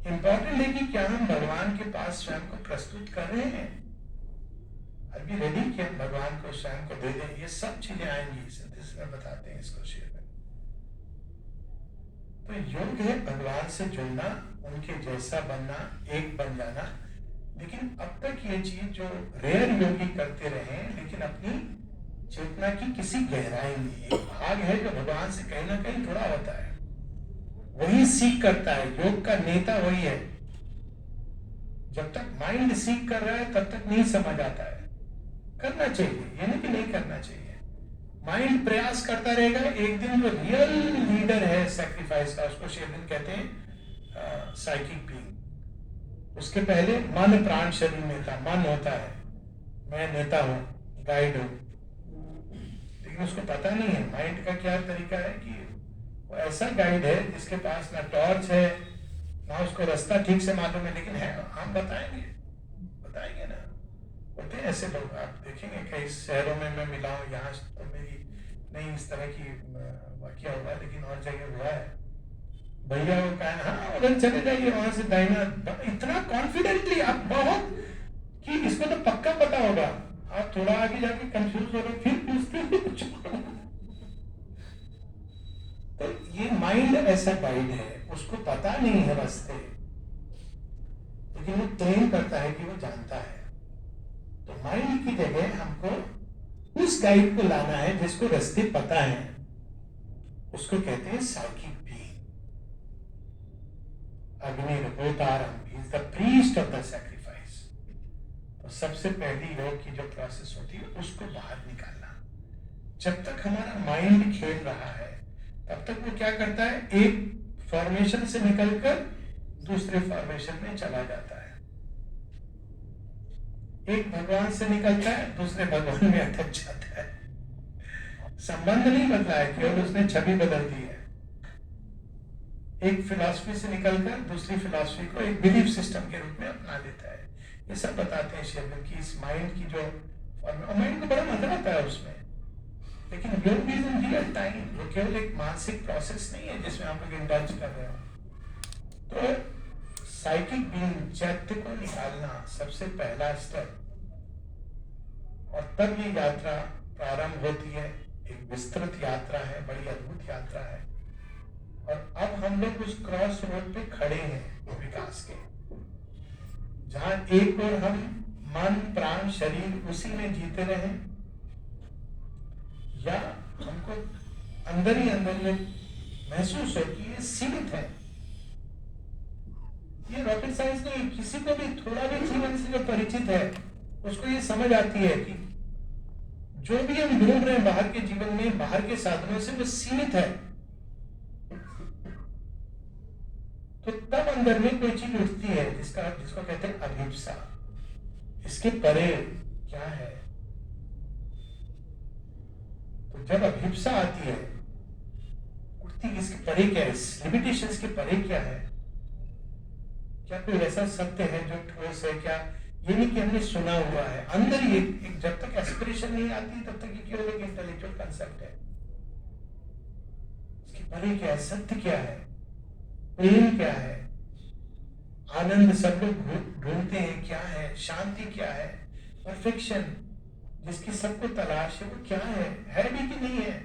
इम्पोर्टेंट है कि क्या हम भगवान के पास स्वयं को प्रस्तुत कर रहे हैं। अभी रेडी कि हम भगवान को स्वयं को दे दें। ये सब चीजें आएंगी, सिंथेसिस बताते हैं इसको शेयर में। तो योग है भगवान से जुड़ना, उनके जैसा बनना, एक बन जाना। लेकिन अब तक ये चीज जो रेयर योगी करते रहे, लेकिन अपनी चेतना की किसी गहराई में एक भाग है जो भगवान से कहीं ना कहीं जुड़ा होता है, वही सीख करता है। योग का नेता वही है। जब तक माइंड सीख कर रहा है तब तक नहीं समझ आता है। करना चाहिए, ये नहीं कि नहीं करना चाहिए। माइंड प्रयास करता रहेगा, एक दिन जो रियल लीडर है सैक्रिफाइस का, उसको शेरविन कहते हैं साइकिक बीइंग। उसके पहले मन प्राण शरीर नेता, मन होता है, मैं नेता हूं, गाइड हूं, लेकिन उसको पता नहीं है माइंड का क्या तरीका है कि वो ऐसा गाइड है जिसके पास ना टॉर्च है, ना उसको रास्ता ठीक से मालूम है, लेकिन है, हम बताएंगे बताएंगे ना, होते हैं ऐसे लोग, आप देखेंगे कई शहरों में मैं मिला हूँ, यहाँ तो मेरी नहीं इस तरह की वाकया हुआ, लेकिन और जगह हुआ है। भैया वो कहा हाँ उधर चले जाइए, वहां से दाहिना, इतना कॉन्फिडेंटली आप बहुत कि इसको तो पक्का पता होगा, आप थोड़ा आगे जाके कंफ्यूज हो रहे फिर पूछते हैं कुछ। तो ये माइंड ऐसा गाइड है, उसको पता नहीं है रास्ते, लेकिन वो क्लेम करता है कि वो जानता है। तो माइंड की जगह हमको उस गाइड को लाना है जिसको रास्ते पता है, उसको कहते हैं psychic being. Agnihotram is the priest of the sacrifice. तो सबसे पहली योग की जो प्रोसेस होती है उसको बाहर निकालना। जब तक हमारा माइंड खेल रहा है तब तक वो क्या करता है, एक फॉर्मेशन से निकलकर दूसरे फॉर्मेशन में चला जाता है, एक भगवान से निकलता है दूसरे भगवान में अटक जाता है। संबंध नहीं बदला है, केवल उसने छवि बदल दी है। एक फिलॉसफी से निकलकर दूसरी फिलॉसफी को एक बिलीफ सिस्टम के रूप में अपना लेता है। ये सब बताते हैं शेरविन की इस माइंड की जो माइंड को बड़ा मजा आता है उसमें, लेकिन योग भी इन रियल टाइम, वो केवल एक मानसिक प्रोसेस नहीं है जिसमें हम लोग इंडल्ज कर रहे हो। तो साइकिक बीइंग, चैत्य को निकालना सबसे पहला स्टेप, और तब ये यात्रा प्रारंभ होती है। एक विस्तृत यात्रा है, बड़ी अद्भुत यात्रा है, और अब हम लोग उस क्रॉस रोड पे खड़े हैं विकास के, जहां एक और हम मन प्राण शरीर उसी में जीते रहे, या हमको अंदर ही अंदर में महसूस हो कि ये सीमित है। ये रॉकेट साइंस नहीं, किसी को भी थोड़ा भी जीवन से जो परिचित है उसको ये समझ आती है कि जो भी हम ढूंढ रहे हैं बाहर के जीवन में, बाहर के साधनों से, वो सीमित है। तो तब अंदर में कोई चीज उठती है जिसको कहते हैं अभिप्सा। इसके परे क्या है? तो जब अभिप्सा आती है, उठती है, इसके परे क्या है, लिमिटेशंस के परे क्या है? क्या कोई ऐसा सत्य है जो ठोस है? क्या ये नहीं कि हमने सुना हुआ है, अंदर ही एक जब तक एस्पिरेशन नहीं आती तब तक ये केवल एक इंटेलेक्चुअल कंसेप्ट है। इसके परे क्या है? सत्य क्या है? प्रेम क्या है? आनंद सब लोग ढूंढते हैं, क्या है? शांति क्या है? परफेक्शन जिसकी सबको तलाश है, वो क्या है भी कि नहीं है?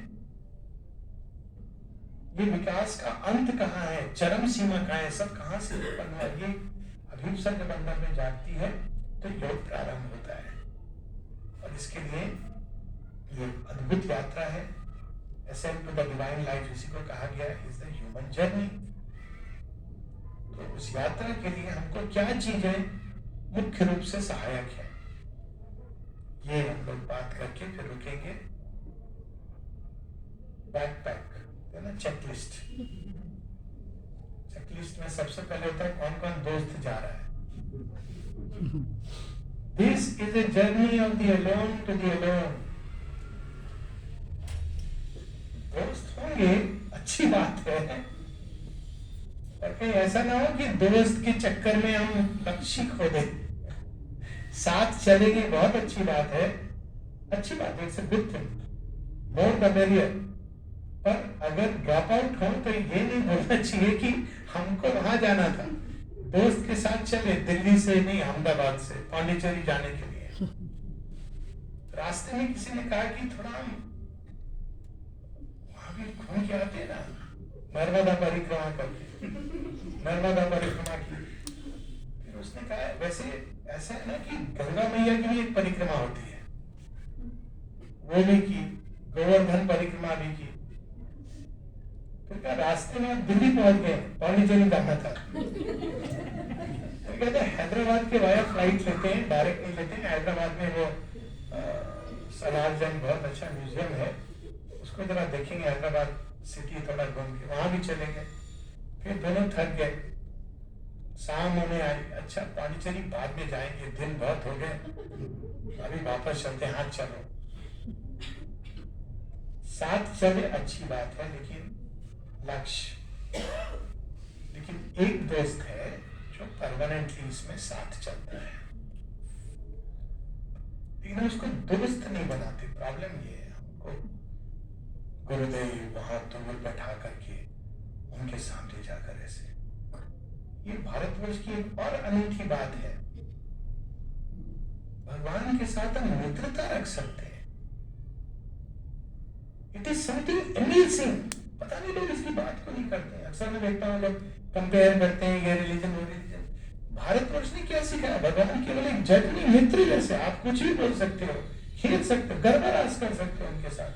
ये विकास का अंत कहाँ है, चरम सीमा कहाँ है, सब कहाँ से उत्पन्न है? ये अभिप्सा जब अंदर में जागती है तो योग प्रारंभ होता है, और इसके लिए ये अद्भुत यात्रा है। Ascend to the divine life इसी को कहा गया है, इज द ह्यूमन जर्नी। तो उस यात्रा के लिए हमको क्या चीजें मुख्य रूप से सहायक है, ये हम लोग बात करके फिर रुकेंगे। बैकपैक है ना, चेकलिस्ट। चेकलिस्ट में सबसे पहले होता है कौन कौन दोस्त जा रहा है। This is a journey of the alone to the alone. दोस्त होंगे, अच्छी बात है, पर कहीं ऐसा ना हो कि दोस्त के चक्कर में हम लक्ष्य खो दें। साथ चलेंगे, बहुत अच्छी बात है, अच्छी बात है, it's a good thing, more the barrier. पर अगर ड्रॉप आउट हो तो ये नहीं बोलना चाहिए कि हमको वहां जाना था, दोस्त के साथ चले, दिल्ली से नहीं, अहमदाबाद से पांडिचेरी जाने के लिए। रास्ते में किसी ने कहा कि थोड़ा हम वहां भी घूम के आते ना, नर्मदा परिक्रमा करके, नर्मदा परिक्रमा की। फिर उसने कहा वैसे ऐसा है ना कि गंगा मैया की भी एक परिक्रमा होती है, वो भी की, गोवर्धन परिक्रमा भी की। फिर क्या रास्ते में दिल्ली पहुंच गए, पांडिचेरी जाना था। तो कहते हैं हैदराबाद के वाया फ्लाइट लेते हैं, डायरेक्ट नहीं लेते हैं। हैदराबाद में वो सलारजंग बहुत अच्छा म्यूजियम है, उसको जरा देखेंगे, हैदराबाद सिटी थोड़ा घूम के, वहां भी चलेंगे। फिर दोनों थक गए, शाम होने आई, अच्छा पांडिचेरी बाद में जाएंगे, दिन बहुत हो गए, अभी वापस चलते हैं, हाथ चलो। साथ चले अच्छी बात है, लेकिन लक्ष्य, लेकिन एक दोस्त है जो परमानेंटली इसमें साथ चलता है, लेकिन उसको दुरुस्त नहीं बनाते। प्रॉब्लम ये है, हमको गुरुदेव वहां दूर बैठा करके उनके सामने जाकर ऐसे, ये भारतवर्ष की एक और अनूठी बात है, भगवान के साथ हम मित्रता रख सकते हैं। It is something amazing. पता नहीं लोग इसकी बात को नहीं करते हैं। अक्सर मैं देखता हूँ लोग कंपेयर करते हैं ये रिलीजन वो रिलीजन। भारतवर्ष ने क्या सिखाया? भगवान केवल एक जज नहीं, मित्र जैसे। आप कुछ भी बोल सकते हो, खेल सकते हो, गर्भरास कर सकते हो उनके साथ।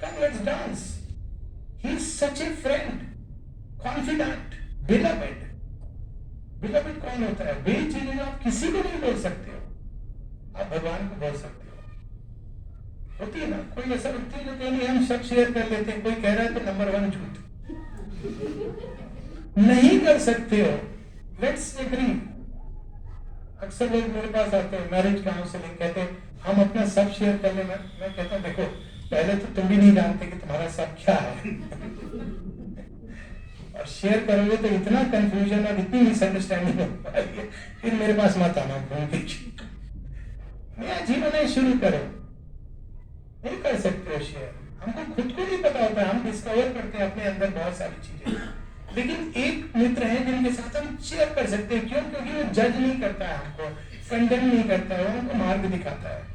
Come let's dance. He is such A friend, confident, beloved. Beloved कौन होता है? वे चीजें आप किसी को नहीं बोल सकते हो, आप भगवान को बोल सकते हो। होती है ना, कोई ऐसा व्यक्ति जो कहेंगे हम सब शेयर कर लेते हैं, कोई कह रहा है तो नंबर 1 झूठ। नहीं कर सकते हो। Let's agree. अक्सर लोग मेरे पास आते हैं मैरिज काउंसलिंग, कहते हैं हम अपना सब शेयर कर ले। मैं कहता हूं देखो, पहले तो तुम भी नहीं जानते कि तुम्हारा सब क्या है और शेयर करोगे तो इतना कंफ्यूजन और इतनी मिसअंडरस्टैंडिंग हो पाएगी, फिर मेरे पास मत आना घूम के। नया जीवन शुरू करो। नहीं कर सकते हो शेयर। हमको खुद को नहीं पता होता है, हम डिस्कवर करते हैं अपने अंदर बहुत सारी चीजें, लेकिन एक मित्र है जिनके साथ हम शेयर कर सकते हैं। क्यों? क्योंकि वो जज नहीं करता है, हमको कंडेम नहीं करता है, वो हमको मार्ग दिखाता है।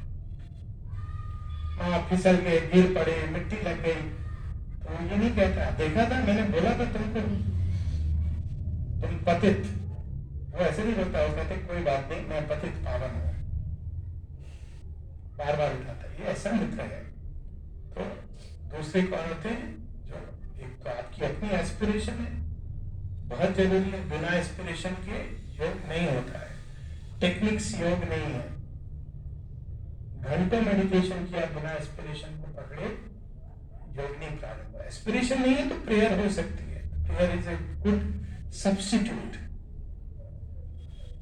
फिसल गए, गिर पड़े, मिट्टी लग गई, तो ये नहीं कहता देखा था मैंने, बोला था तुमको, तुम पतित। वो ऐसे नहीं बोलता, वो कहते कोई बात नहीं, मैं पतित पावन हूं। बार बार उठाता है। ये ऐसा मित्र है। तो दूसरे कौन होते हैं? जो एक तो आपकी अपनी एस्पिरेशन है, बहुत जरूरी है। बिना एस्पिरेशन के योग नहीं होता है। टेक्निक्स योग नहीं है। घंटों मेडिटेशन किया बिना एस्पिरेशन को पकड़े, योग नहीं प्रारंभ हुआ। एस्पिरेशन नहीं है तो प्रेयर हो सकती है। Prayer is a good substitute.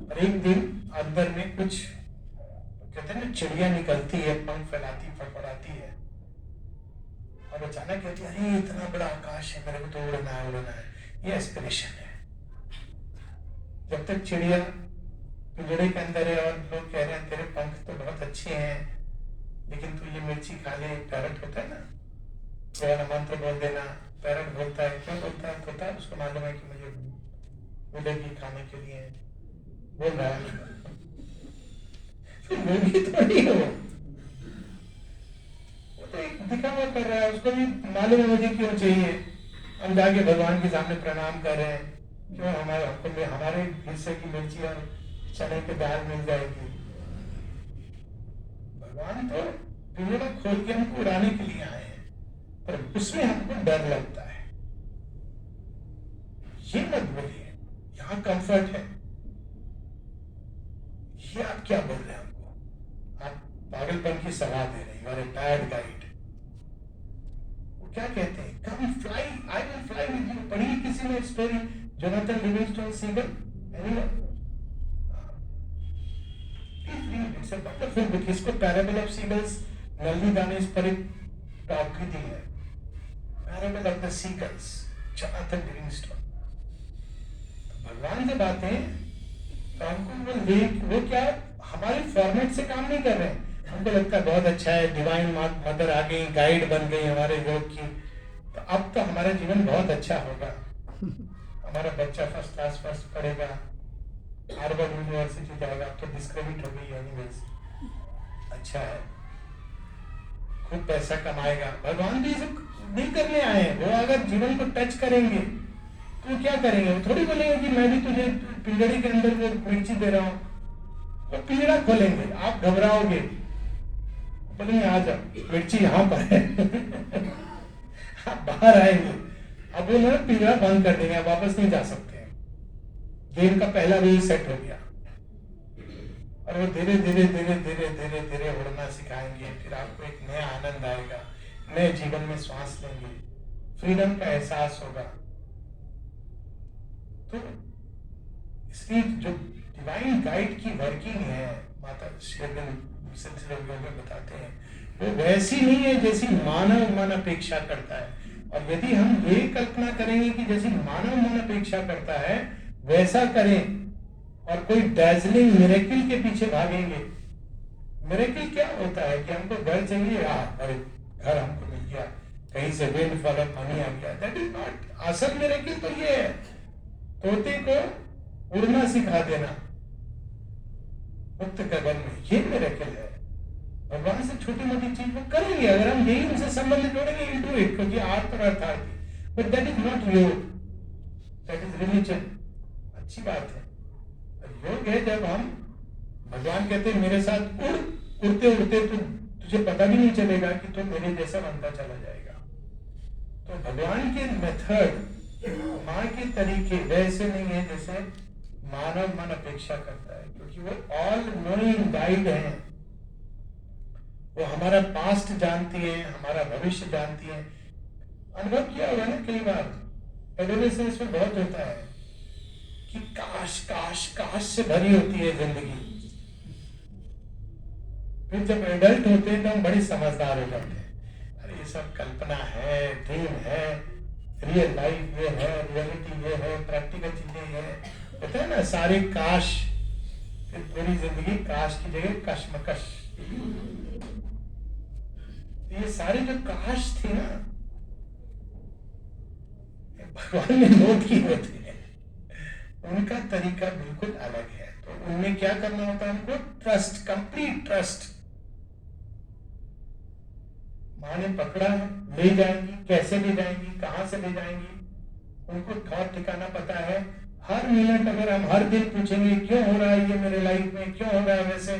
और एक दिन अंदर में कुछ कहते हैं ना, चिड़िया निकलती है, पंख फैलाती, फड़फड़ाती है, और अचानक कहती है अरे इतना बड़ा आकाश है, मेरे को तो उड़ना है, उड़ना है। ये एस्पिरेशन है। जब तक चिड़िया पिंजरे के अंदर है और लोग कह रहे हैं तेरे पंख तो बहुत अच्छे हैं, लेकिन तू ये मिर्ची खा ले। पैरट होता है ना, तो मंत्र बोल देना। पैरट बोलता है, क्यों बोलता है? होता है उसको मालूम है कि मुझे मिलेगी खाने के लिए, बोल रहा है। मुर्गी थोड़ी हो, वो तो एक दिखावा कर रहा है। उसको भी मालूम है मुझे क्यों चाहिए। हम जाके भगवान के सामने प्रणाम कर रहे हैं, क्यों? हमारे हिस्से की मिर्ची और चने की दाल मिल जाएगी। भगवान तो पिंजरा खोल के हमको उड़ाने के लिए आए हैं, पर उसमें हमको डर लगता है। ये मत बोलिए, यहाँ कंफर्ट है। ये आप क्या बोल रहे हैं? आप पागलपन की सलाह दे रहे हैं। You are a bad guide. वो क्या कहते हैं? Come fly, I will fly with you. पढ़ी किसी ने story, Jonathan Livingston Seagull? Anyone? It's a wonderful book. इसको पैराबल ऑफ सीगल्स नल्ली दानिश पर एक टॉक दी है। Parable of the seagulls, Jonathan Livingston. भगवान से बातें तो हमको वो क्या हमारे फॉर्मेट से काम नहीं कर रहे हैं। हमको लगता है बहुत अच्छा है, डिवाइन मदर आ गई, गाइड बन गई हमारे योग की, तो अब तो हमारा जीवन बहुत अच्छा होगा। हमारा बच्चा फर्स्ट क्लास फर्स्ट पढ़ेगा, हार्वर्ड यूनिवर्सिटी जाएगा। अब तो डिस्क्रेडिट हो गई एनीवेज, अच्छा है, खूब पैसा कमाएगा। भगवान भी नहीं करने आए हैं। वो अगर जीवन को टच करेंगे तो क्या करेंगे? वो थोड़ी बोलेंगे कि मैं भी तुझे पिंजरे के अंदर वो मिर्ची दे रहा हूँ। वो पिंजरा खोलेंगे, आप घबराओगे, बोलेंगे आ जाओ, मिर्ची यहाँ पर है आप बाहर आएंगे। अब वो ना पिंजरा बंद कर देंगे, आप वापस नहीं जा सकते। गेम का पहला रूल सेट हो गया, और वो धीरे धीरे धीरे धीरे धीरे धीरे उड़ना सिखाएंगे। फिर आपको एक नया आनंद आएगा, नए जीवन में श्वास लेंगे, फ्रीडम का एहसास होगा। तो इसलिए जो डिवाइन गाइड की वर्किंग है, माता शेरविन सिलसिले में बताते हैं, वो वैसी नहीं है जैसी मानव मन अपेक्षा करता है। और यदि हम ये कल्पना करेंगे कि जैसी मानव मन अपेक्षा करता है वैसा करें, और कोई डैजलिंग मिरेकल के पीछे भागेंगे, मिरेकल क्या होता है कि हमको घर चाहिए, अरे घर हमको मिल गया, कहीं से रेन फॉल पानी आ गया, दैट इज नॉट। असल मिरेकल तो ये है, तोते को उड़ना सिखा देना मुक्त गगन में, ये मिरेकल है। भगवान से छोटी मोटी चीज वो करेंगे अगर हम यही उनसे संबंध जोड़ेंगे, इनटू इट, क्योंकि आर्थ और अर्थार्थी, बट दैट इज नॉट योग, दैट इज रिलीजन। अच्छी बात है। योग है जब हम, भगवान कहते हैं मेरे साथ उड़, उड़ते उड़ते तुझे पता भी नहीं चलेगा कि तुम मेरे जैसा बनता चला जाएगा। तो भगवान के मेथड, माँ के तरीके वैसे नहीं है जैसे मानव मन अपेक्षा करता है, क्योंकि वो ऑल नोइंग गाइड है। वो हमारा पास्ट जानती है, हमारा भविष्य जानती है। अनुभव किया होगा ना कई बार, एडोलेसेंस में बहुत होता है कि काश काश काश से भरी होती है जिंदगी। फिर जब एडल्ट होते हैं तो हम बड़े समझदार हो जाते हैं, अरे ये सब कल्पना है, ड्रीम है, रियल लाइफ ये है, रियलिटी ये है, प्रैक्टिकल चीजें ये है, होता है ना सारे काश। फिर पूरी जिंदगी काश की जगह कश्मकश। ये सारे जो काश थे ना, भगवान ने नोट किए होते हैं, उनका तरीका बिल्कुल अलग है। तो उनमें क्या करना होता है हमको? Trust, complete trust. माँ ने पकड़ा है, ले जाएंगी, कैसे ले जाएंगी, कहां से ले जाएंगी, उनको ठौर ठिकाना पता है। हर मिनट अगर हम हर दिन पूछेंगे क्यों हो रहा है ये मेरे लाइफ में, क्यों हो रहा है वैसे,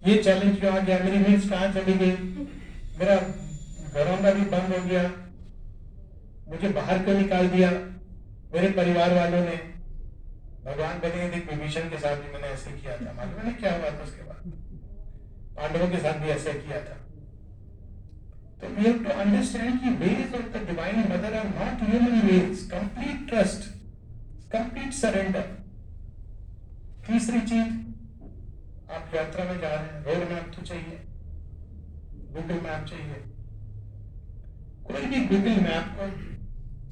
ये चैलेंज क्यों आ गया, मेरी मिर्च कहाँ चली गई, मेरा घरौंदा भी बंद हो गया, मुझे बाहर क्यों निकाल दिया मेरे परिवार वालों ने। भगवान बने देख, विभीषण के साथ भी मैंने ऐसे किया था, मालूम है क्या हुआ था उसके बाद, पांडवों के साथ भी ऐसे किया था। तो we have to understand कि ways of the divine mother are not human ways. Complete trust, complete surrender. तीसरी चीज, आप यात्रा में जा रहे हैं, रोड मैप तो चाहिए, गूगल मैप चाहिए। कोई भी गूगल मैप को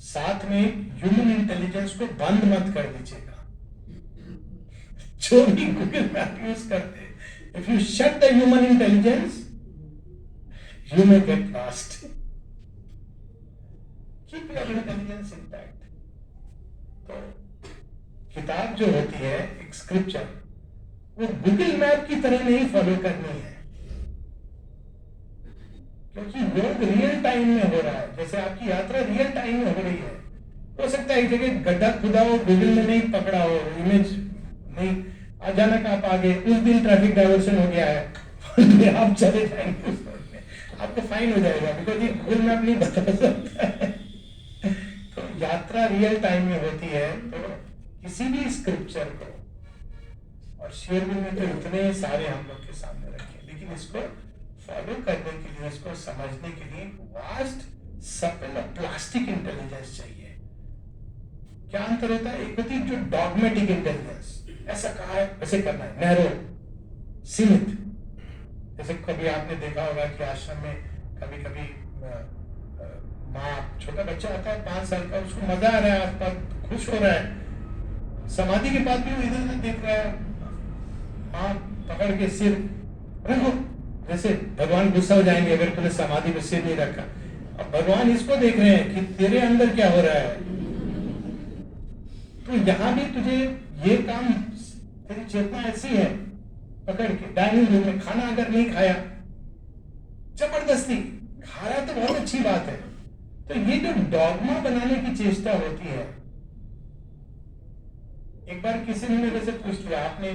साथ में ह्यूमन इंटेलिजेंस को बंद मत कर दीजिएगा। जो भी गूगल मैप यूज करते हैं, if you shut the human intelligence, you may get lost. Keep your intelligence intact. तो किताब जो होती है, एक स्क्रिप्चर, वो गूगल मैप की तरह नहीं फॉलो करनी है, क्योंकि योग रियल टाइम में हो रहा है। जैसे आपकी यात्रा रियल टाइम में हो रही है, हो सकता है एक जगह गड्ढा खुदा हो, गूगल में नहीं पकड़ा हो, इमेज नहीं, अचानक आप आगे, उस दिन ट्रैफिक डाइवर्शन हो गया है, आप चले जाएंगे, आपको फाइन हो जाएगा, बिकॉज ये गूगल मैप नहीं बता सकता है। तो यात्रा रियल टाइम में होती है। तो किसी भी स्क्रिप्चर को, और शेयरविल में तो इतने सारे हम लोग के सामने रखे, लेकिन इसको फॉलो करने के लिए, इसको समझने के लिए vast supple of plastic intelligence चाहिए। क्या अंतर होता है? एक होती है जो डॉगमेटिक इंटेलिजेंस, ऐसा कहा है वैसे करना है, नैरो, सीमित। जैसे कभी आपने देखा होगा कि आश्रम में कभी कभी माँ, छोटा बच्चा आता है 5 साल का, उसको मजा आ रहा है, आसपास खुश हो रहा है, समाधि के बाद भी वो इधर उधर देख रहा है, माँ पकड़ के सिर रखो, जैसे भगवान गुस्सा हो जाएंगे अगर तूने समाधि में सिर नहीं रखा। अब भगवान इसको देख रहे हैं कि तेरे अंदर क्या हो रहा है। तो यहाँ भी तुझे ये काम, तेरी चेतना ऐसी है, पकड़ के डाइनिंग रूम में खाना अगर नहीं खाया, जबरदस्ती खा रहा है तो बहुत अच्छी बात है। तो ये जो डॉगमा बनाने की चेष्टा होती है, एक बार किसी ने मेरे से पूछ लिया, आपने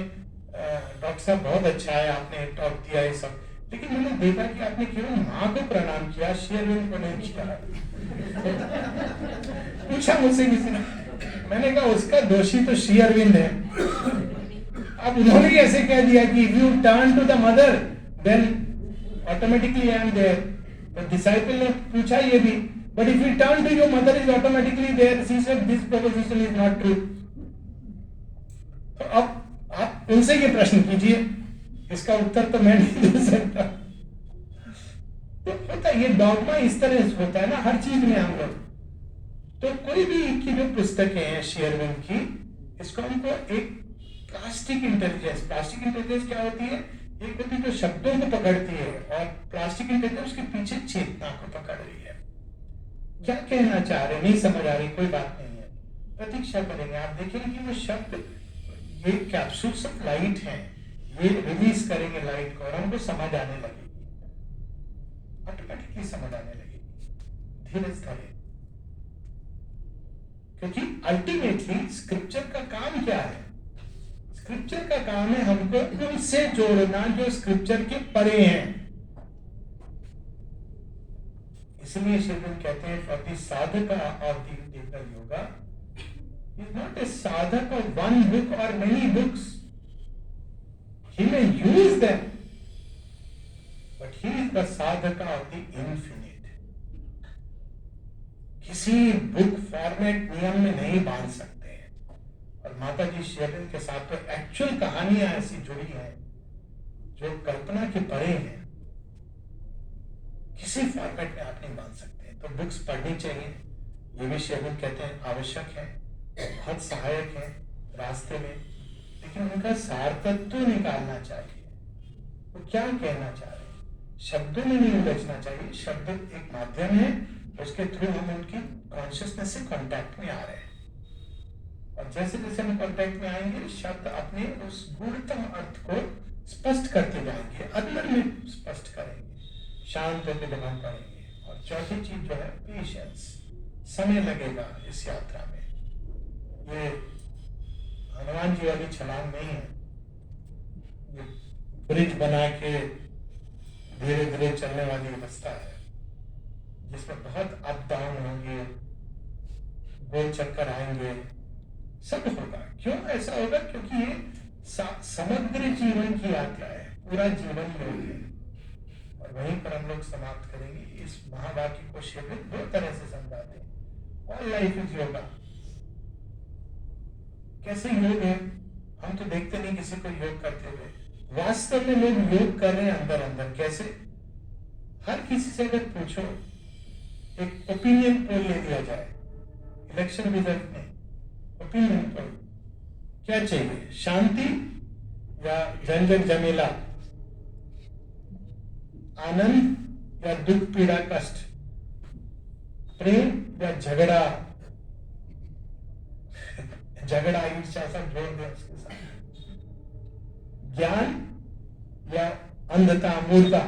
डॉक्टर साहब बहुत अच्छा है, आपने टॉक दिया ये सब, लेकिन मैंने देखा कि आपने केवल माँ को प्रणाम किया, शेयरविंद को नहीं किया। पूछा मुझसे किसी ने, मैंने कहा उसका दोषी तो शेयरविंद है। अब उन्होंने ऐसे कह दिया कि if you turn to the mother, then automatically I am there. तो डिसाइपल ने पूछा ये भी, but if you turn to your mother is automatically there. She said this proposition is not true. तो अब आप उनसे ये प्रश्न कीजिए, इसका उत्तर तो मैं नहीं दे सकता। तो पता ये डॉगमा इस तरह से होता है ना हर चीज में हम लोग। तो कोई भी की जो पुस्तकें हैं शेयरविंद की, इसको हमको एक प्लास्टिक इंटेलिजेंस क्या होती है एक होती है जो शब्दों को पकड़ती है, और प्लास्टिक कहते हैं उसके पीछे चेतना को पकड़ रही है। क्या कहना चाह रहे, नहीं समझ आ रही, कोई बात नहीं है, प्रतीक्षा करेंगे, आप देखेंगे कि वो शब्द, ये कैप्सूल्स ऑफ लाइट हैं, ये रिलीज करेंगे लाइट को और हमको समझ आने लगेगी, ऑटोमेटिकली समझ आने लगेगी, धीरज धरे। क्योंकि अल्टीमेटली स्क्रिप्चर का काम क्या है? स्क्रिप्चर का काम है हमको उनसे जोड़ना जो स्क्रिप्चर के परे हैं। इसलिए शिवलिंग कहते हैं for the sadhaka of the integral yoga is not a साधक ऑफ वन बुक और many books, he may use them, but he is the sadhaka of the infinite. किसी बुक फॉर्मेट नियम में नहीं बांध सकते हैं। और माता जी शिवलिंग के साथ तो एक्चुअल कहानियां ऐसी जुड़ी हैं जो कल्पना के परे हैं, किसी फॉर्मेट में आप नहीं बांध सकते। तो बुक्स पढ़नी चाहिए, ये भी शिवलिंग कहते हैं आवश्यक है, बहुत सहायक है रास्ते में, लेकिन उनका सार्थत्व निकालना चाहिए। वो क्या कहना चाह रहे हैं, शब्दों में नहीं उलझना चाहिए। शब्द एक माध्यम है, उसके थ्रू हम उनकी कॉन्शियसनेस से कांटेक्ट में आ रहे हैं, और जैसे जैसे हम कांटेक्ट में आएंगे शब्द अपने उस गूढ़तम अर्थ को स्पष्ट करते जाएंगे, अंदर में स्पष्ट करेंगे, शांत होकर जब हम पढ़ेंगे। और चौथी चीज जो है पेशेंस, समय लगेगा इस यात्रा में। ये हनुमान जी वाली छलांग नहीं है, ये ब्रिज बना के धीरे धीरे चलने वाली रास्ता है, जिसमें बहुत अप डाउन होंगे, गोल चक्कर आएंगे, सब होगा। क्यों ऐसा होगा? क्योंकि ये समग्र जीवन की यात्रा है, पूरा जीवन योग है। और वहीं पर हम लोग समाप्त करेंगे। इस महावाक्य को शिवलिंग दो तरह से समझाते हैं। All life is yoga. कैसे योग है? हम तो देखते नहीं किसी को योग करते हुए। वास्तव में लोग योग कर रहे हैं अंदर अंदर। कैसे? हर किसी से अगर पूछो, एक ओपिनियन पोल ले लिया जाए इलेक्शन रिजल्ट में, ओपिनियन पोल, क्या चाहिए, शांति या जन जन जमेला, आनंद या दुख पीड़ा कष्ट, प्रेम या झगड़ा, झगड़ा ईर्ष्या सब जोड़ दे उसके साथ, ज्ञान या अंधता मूर्खता,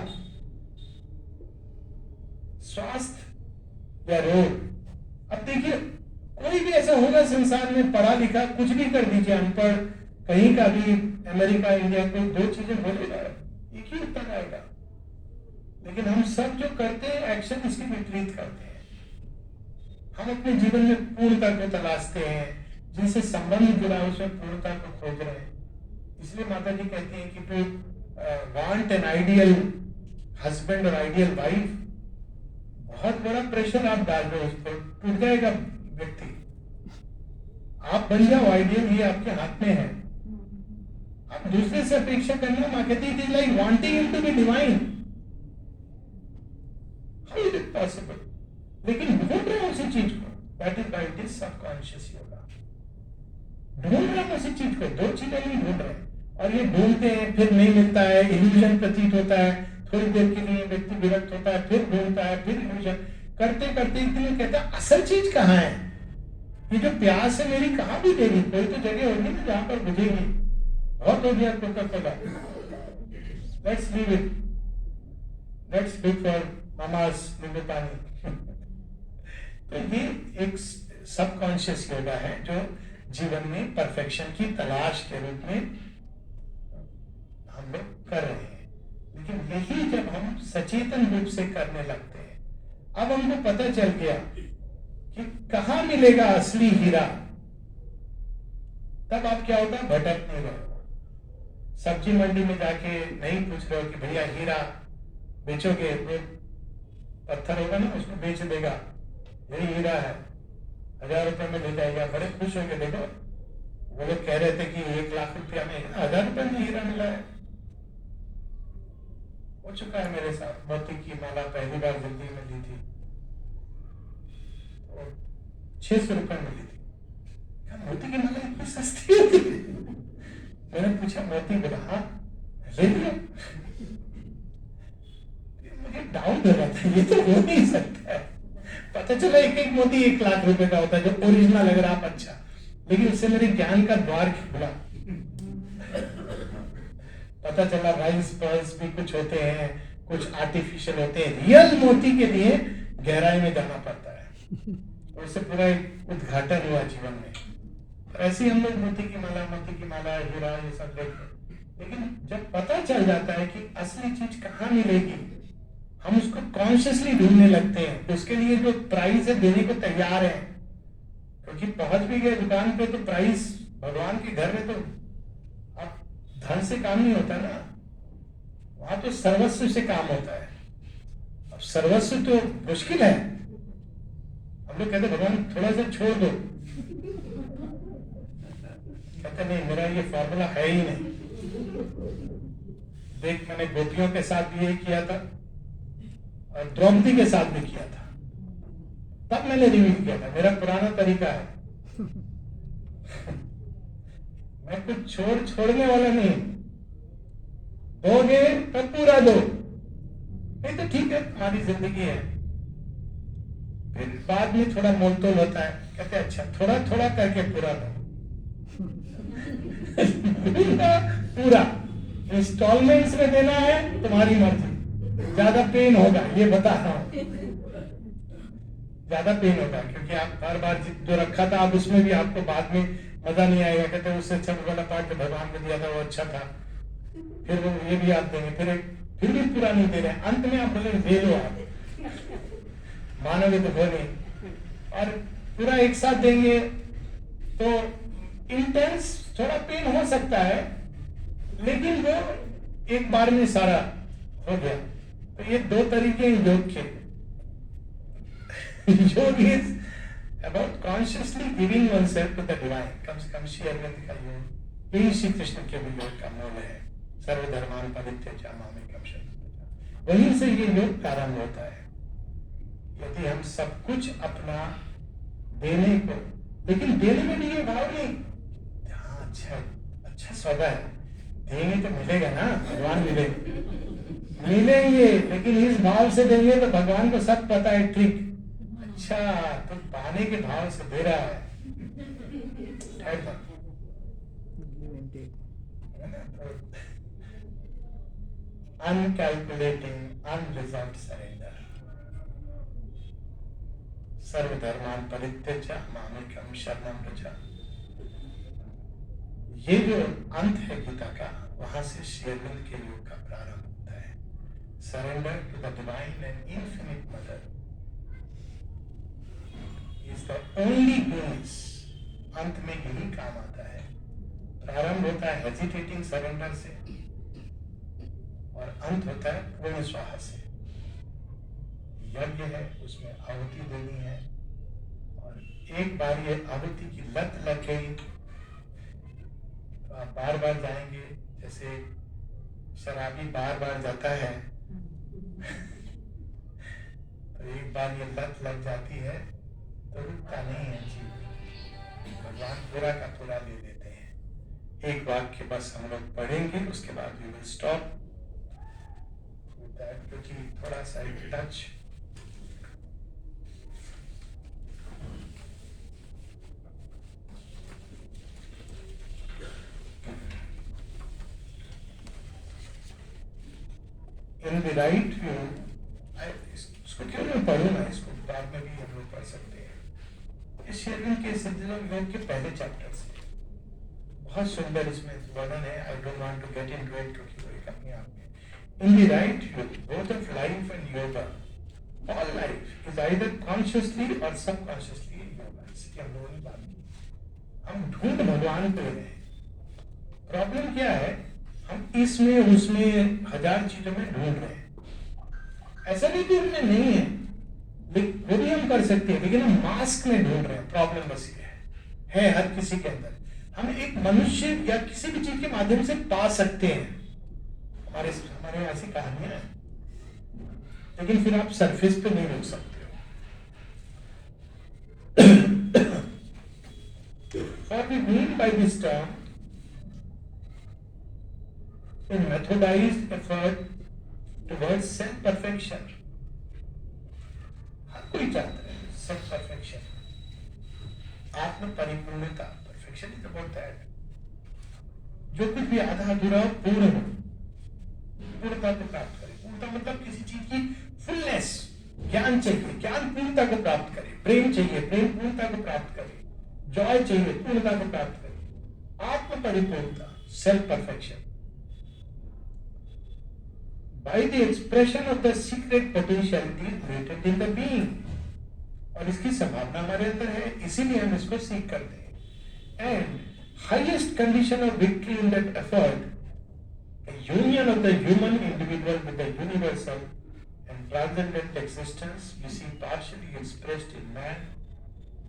स्वास्थ्य या रोग। अब देखिए, कोई भी ऐसा होगा संसार में, पढ़ा लिखा कुछ भी कर दीजिए, अनपढ़ कहीं का भी, अमेरिका इंडिया को, दो चीजें बोलेगा, एक ही उत्तर आएगा। लेकिन हम सब जो करते हैं एक्शन इसकी विपरीत करते हैं। हम अपने जीवन में पूर्णता को तलाशते हैं, जिनसे संबंध जुड़ा है उसमें पूर्णता को खोज रहे हैं। इसलिए माता जी कहती हैं कि to want an ideal husband और आइडियल वाइफ, बहुत बड़ा प्रेशर आप डाल रहे हो उस पर, टूट जाएगा व्यक्ति। आप बन जाओ आइडियल, ये आपके हाथ में है। आप दूसरे से अपेक्षा करना, मां कहती है like wanting him to be divine. How is it possible? लेकिन ढूंढ रहे हैं उसी चीज को। That is by this subconscious yoga. ढूंढ रहे हैं उसी चीज को, दो चीजें नहीं ढूंढ रहे हैं। और ये ढूंढते हैं, फिर नहीं मिलता है, इल्यूजन प्रतीत होता है, थोड़ी देर के लिए व्यक्ति विरक्त होता है, फिर ढूंढता है, फिर इल्यूजन करते करते एक दिन कहता है असल चीज कहाँ है? ये जो प्यास है मेरी कहाँ भी देगी? कोई तो जगह होगी ना जहां पर बुझेगी। बहुत हो गया Coca Cola, let's leave it, let's look for mama's नींबू पानी। तो ये एक सबकॉन्शियस योगा है जो जीवन में परफेक्शन की तलाश के रूप में हम लोग कर रहे हैं। लेकिन यही जब हम सचेतन रूप से करने लगते हैं, अब हमको पता चल गया कि कहाँ मिलेगा असली हीरा, तब आप क्या होता है, भटक नहीं रहे। सब्जी मंडी में जाके नहीं पूछ रहे हो कि भैया हीरा बेचोगे? वो पत्थर होगा ना, उसको बेच देगा, यही हीरा है, 1000 रुपए में ले जाएगा। बड़े खुश हो गए। देखो वो लोग कह रहे थे कि 1 लाख रुपया में 1000 रुपए में हीरा मिला है। हो चुका है मेरे साथ। मोती की माला पहली बार जिंदगी में ली थी, 600 रुपए में ली थी। क्या मोती की माला इतनी सस्ती होती है? मैंने पूछा मोती, बोला हाँ। ले लिया। मुझे डाउट हो रहा था, ये तो हो नहीं सकता है। पता चला एक एक मोती 1 लाख रुपए का होता है, जो ओरिजिनल लग रहा आप अच्छा, लेकिन उससे मेरे ज्ञान का द्वार खुला। पता चला राइस पर्ल्स भी कुछ होते हैं, कुछ आर्टिफिशियल होते हैं। रियल मोती के लिए गहराई में जाना पड़ता है। उससे पूरा एक उद्घाटन हुआ जीवन में। तो ऐसे ही हम लोग मोती की माला, हीरा, ये सब देखते, लेकिन जब पता चल जाता है कि असली चीज कहाँ मिलेगी, हम उसको कॉन्शियसली ढूंढने लगते हैं। उसके लिए जो प्राइस है देने को तैयार है, क्योंकि पहुंच भी गए दुकान पे तो प्राइस, भगवान के घर में तो आप धन से काम नहीं होता ना, वहां तो सर्वस्व से काम होता है। अब सर्वस्व तो मुश्किल है। हम लोग कहते भगवान थोड़ा सा छोड़ दो, कहते नहीं, मेरा ये फॉर्मूला है ही नहीं। देख, मैंने गोपियों के साथ भी यही किया था और द्रौपदी के साथ भी किया था, तब मैंने रिवील किया था। मेरा पुराना तरीका है। मैं कुछ छोड़ने वाला नहीं। दोगे तो पूरा दो, नहीं तो ठीक है, तुम्हारी जिंदगी है। फिर बाद में थोड़ा मोलतोल होता है, कहते अच्छा थोड़ा थोड़ा करके पूरा दो। पूरा इंस्टॉलमेंट्स में देना है, तुम्हारी मर्जी। ज्यादा पेन होगा, ये बता रहा हूं, ज्यादा पेन होगा, क्योंकि आप बार बार जो रखा था आप उसमें भी आपको बाद में मजा नहीं आएगा। कहते उससे अच्छा वाला पार्ट भगवान को दिया था वो अच्छा था, फिर वो ये भी आप देंगे, फिर भी पूरा नहीं दे रहे। अंत में आप बोले दे लो, आप मानोगे तो बोले, और पूरा एक साथ देंगे तो इंटेंस थोड़ा पेन हो सकता है, लेकिन वो एक बार में सारा हो गया। तो ये 2 तरीके योग के। योग is about consciously giving oneself to the divine। कम से कम श्री अरविंद का योग, यही श्री कृष्ण के भी योग का मूल है। सर्वधर्मान परित्यज्य मामेकं शरणं व्रज। वहीं से ये योग प्रारंभ होता है। यदि हम सब कुछ अपना देने को, लेकिन देने में भी ये भाव नहीं, हाँ अच्छा सौदा है, देंगे तो मिलेगा ना, भगवान मिलेंगे, लेकिन इस भाव से देंगे तो भगवान को सब पता है ट्रिक। अच्छा तो पाने के भाव से दे रहा है, अनकैलकुलेटिंग अनरिजर्व्ड सरेंडर। सर्वधर्मान परित्यज्य मामेकं शरणं व्रज। ये जो अंत है गीता का, वहां से श्री अरविंद के योग का प्रारंभ होता है। Surrender to the divine and infinite mother is the only goods. अंत में यही काम आता है। प्रारंभ होता है हेजिटेटिंग सरेंडर से और अंत होता है पूर्ण स्वाहा से। यज्ञ है, उसमें आहुति देनी है, और एक बार ये आहुति की लत लग गई तो आप बार बार जाएंगे। जैसे शराबी बार बार जाता है तो एक बार ये लत लग जाती है तो रुकता नहीं है जीव। भगवान पूरा का पूरा ले लेते हैं। एक वाक्य बस हम लोग पढ़ेंगे, उसके बाद वी विल स्टॉप क्योंकि थोड़ा सा touch in the right view. इसको क्यों नहीं पढ़ूं मैं, इसको बाद में भी हम लोग पढ़ सकते हैं। इस शेरविन के सिद्धांत योग के पहले चैप्टर से बहुत सुंदर इसमें वर्णन है। I don't want to get into it क्योंकि वो एक अपने आप में। In the right view both of life and yoga, all life is either consciously और सबकॉन्शियसली योगा। इसकी हम लोगों ने बात की। हम ढूंढ भगवान को रहे हैं। प्रॉब्लम क्या है, हम इसमें उसमें हजार चीजों में ढूंढ रहे हैं। ऐसा नहीं कि उनमें नहीं है, वो भी हम कर सकते हैं, लेकिन हम मास्क में ढूंढ रहे हैं। प्रॉब्लम बस ये है हर किसी के अंदर। हम एक मनुष्य या किसी भी चीज के माध्यम से पा सकते हैं। हमारे ऐसी कहानियां हैं, लेकिन फिर आप सरफेस पे नहीं रुक सकते हो। What we mean by this term in methodized effort towards self perfection. हर कोई चाहता है self perfection, आत्म परिपूर्णता. Perfection is about that. जो कुछ भी आधा अधूरा हो पूर्ण हो, पूर्णता को प्राप्त करे. पूर्णता मतलब किसी चीज की फुलनेस. ज्ञान चाहिए, ज्ञान पूर्णता को प्राप्त करे. प्रेम चाहिए, प्रेम पूर्णता को प्राप्त करे. जॉय चाहिए, पूर्णता को प्राप्त करे. आत्म परिपूर्णता, self perfection. By the expression of the secret potentiality latent in the being. और इसकी संभावना हमारे अंदर है, इसीलिए हम इसको सीख करते हैं. And highest condition of victory in that effort, the union of the human individual with the universal and transcendent existence we see partially expressed in man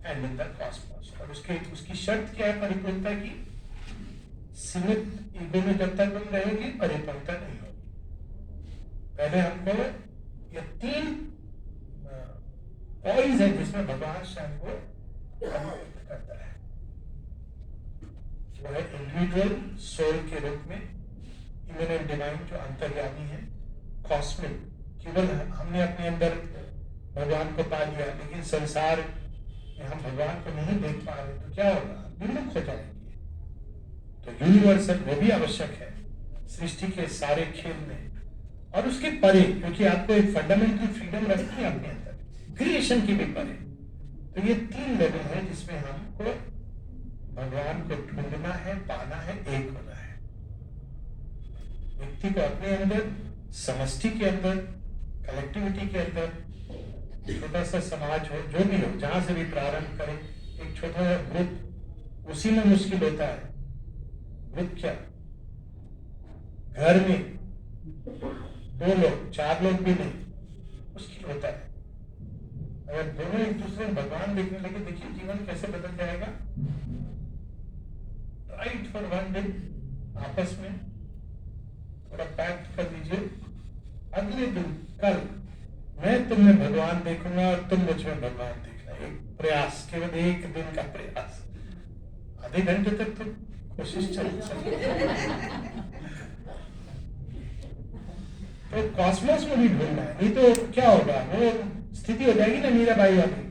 and in the cosmos. और उसकी शर्त क्या है परिपूर्णता की? सीमित ईगो में जब तक हम रहेंगे परिपूर्णता नहीं होगी. पहले हमको ये 3 पॉइंट्स है जिसमें भगवान स्वयं को अभिव्यक्त करता है. वो है इंडिविजुअल सोल के रूप में, इमिनेंट डिवाइन जो अंतर्यामी है, कॉस्मिक केवल हमने अपने अंदर भगवान को पा लिया लेकिन संसार में हम भगवान को नहीं देख पा रहे तो क्या होगा? विमुख हो जाएंगे. तो यूनिवर्सल वो भी आवश्यक है सृष्टि के सारे खेल में. और उसके परे, क्योंकि आपको एक फंडामेंटल फ्रीडम रखनी है अपने अंदर, क्रिएशन की भी परे. तो ये 3 लेवल है जिसमें हमको भगवान को ढूंढना है, पाना है, एक होना है. व्यक्ति को अपने अंदर, समष्टि के अंदर, कलेक्टिविटी के अंदर, छोटा सा समाज हो, जो भी हो, जहां से भी प्रारंभ करें, एक छोटा सा ग्रुप, उसी में मुश्किल होता है. ग्रुप क्या? घर में 2 लोग, 4 लोग भी नहीं, मुश्किल होता है. अगर दोनों एक दूसरे में भगवान देखने लगे, देखिए जीवन कैसे बदल जाएगा. राइट फॉर 1 डे आपस में थोड़ा पैक्ट कर लीजिए. अगले दिन, कल मैं तुम में भगवान देखूंगा और तुम मुझ में भगवान देखना. एक प्रयास, केवल 1 दिन का प्रयास. आधे घंटे तक तो कोशिश चल तो कॉस्मोस में भी ढूंढना है, नहीं तो क्या होगा? वो स्थिति हो जाएगी ना मीरा बाई वाली.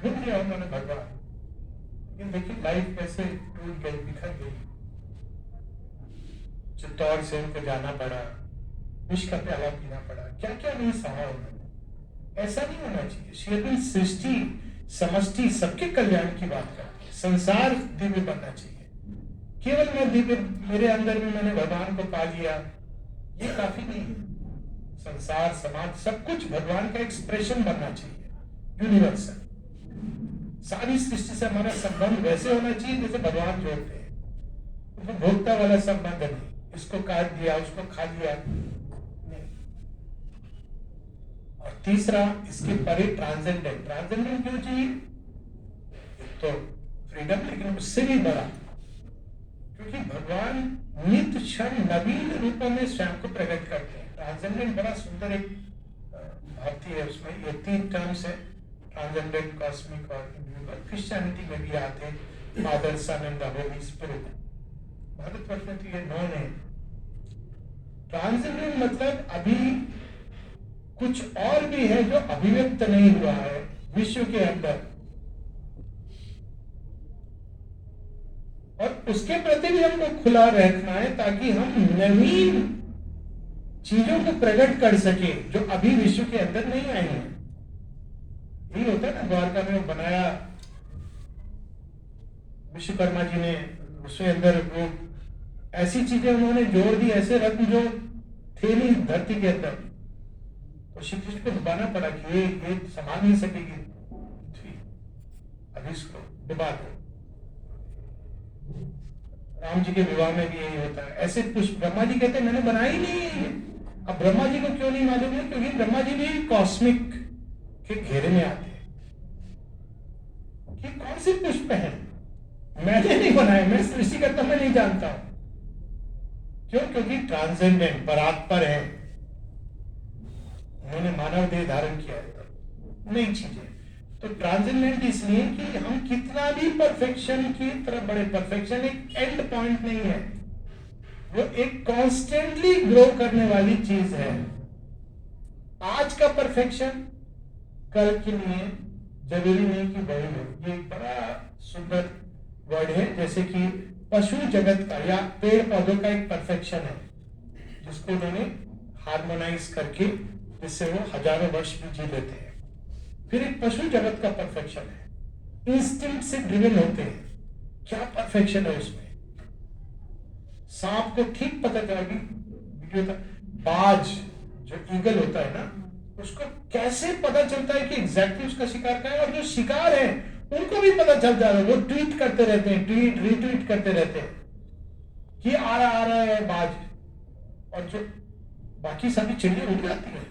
ढूंढ लिया उन्होंने भगवान, लेकिन देखिए लाइफ कैसे टूट गई, बिखर गई. चित्तौड़ से उनको जाना पड़ा, विष का प्याला पीना पड़ा, क्या क्या नहीं सहा उन्होंने. ऐसा नहीं होना चाहिए. शेरविन सृष्टि, समष्टि, सबके कल्याण की बात करती है. संसार दिव्य बनना चाहिए. केवल मैं दिव्य, मेरे अंदर में मैंने भगवान को पा लिया, ये काफी नहीं है. संसार, समाज, सब कुछ भगवान का एक्सप्रेशन बनना चाहिए, यूनिवर्सल. सारी सृष्टि से हमारा संबंध वैसे होना चाहिए जैसे भगवान जोड़ते हैं. उपभोक्ता वाला संबंध नहीं, इसको काट दिया, उसको खा लिया नहीं. और तीसरा, इसके परे ट्रांसेंडेंट. ट्रांसेंडेंट क्यों चाहिए? एक तो फ्रीडम, लेकिन उससे भी बड़ा, क्योंकि भगवान नित्य क्षण नवीन रूपों में स्वयं को प्रकट करते हैं. ट्रांसेंडेंट बड़ा सुंदर एक भक्ति है, उसमें ये 3 टर्म्स है, ट्रांसेंडेंट, कॉस्मिक और इंडिविजुअल. क्रिश्चियनिटी में भी आते हैं, father, son and the holy spirit. Bharatvarsh में तो ये नॉन है. ट्रांसेंडेंट मतलब अभी कुछ और भी है जो अभिव्यक्त नहीं हुआ है विश्व के अंदर, और उसके प्रति भी हमको खुला रखना है ताकि हम नवीन चीजों को प्रकट कर सके जो अभी विश्व के अंदर नहीं आई है. यही होता है ना, द्वारका में वो बनाया विश्वकर्मा जी ने, उसके अंदर वो ऐसी चीजें उन्होंने जोड़ दी, ऐसे रत्न जो थे नहीं धरती के अंदर. तो श्री कृष्ण को डुबाना पड़ा कि ये संभाल नहीं सकेगी, अभी इसको डुबा दो. राम जी के विवाह में भी यही होता है. ऐसे पुष्प, ब्रह्मा जी कहते हैं मैंने बनाया ही नहीं है. अब ब्रह्मा जी को क्यों नहीं मालूम है? क्योंकि ब्रह्मा जी भी कॉस्मिक के घेरे में आते हैं कि कौन से पुष्प है, मैंने नहीं बनाया, मैं सृष्टि करता, मैं नहीं जानता हूं. क्यों? क्योंकि ट्रांसेंडेंट, परात्पर है. उन्होंने मानव देह धारण किया है, नई चीजें. तो ट्रांसेंडेंट इसलिए कि हम कितना भी परफेक्शन की तरफ बढ़े, परफेक्शन एक एंड पॉइंट नहीं है. वो एक कॉन्स्टेंटली ग्रो करने वाली चीज है। आज का परफेक्शन कल के लिए जरूरी नहीं कि वही हो। ये एक बड़ा सुंदर वर्ड है, जैसे कि पशु जगत का या पेड़ पौधों का एक परफेक्शन है जिसको उन्होंने हार्मोनाइज करके, जिससे वो हजारों वर्ष भी जी लेते हैं। फिर एक पशु जगत का परफेक्शन है, इंस्टिंक्ट से ड्रिवन होते हैं। क्या परफेक्शन है उसमें? सांप को ठीक पता चलेगी, बाज जो ईगल होता है ना, उसको कैसे पता चलता है कि एग्जैक्टली उसका शिकार क्या है, और जो शिकार है उनको भी पता चल जाता है। वो ट्वीट करते रहते हैं, ट्वीट रीट्वीट करते रहते हैं कि आ रहा है बाज, और जो बाकी सभी चिड़िया उड़ जाती है।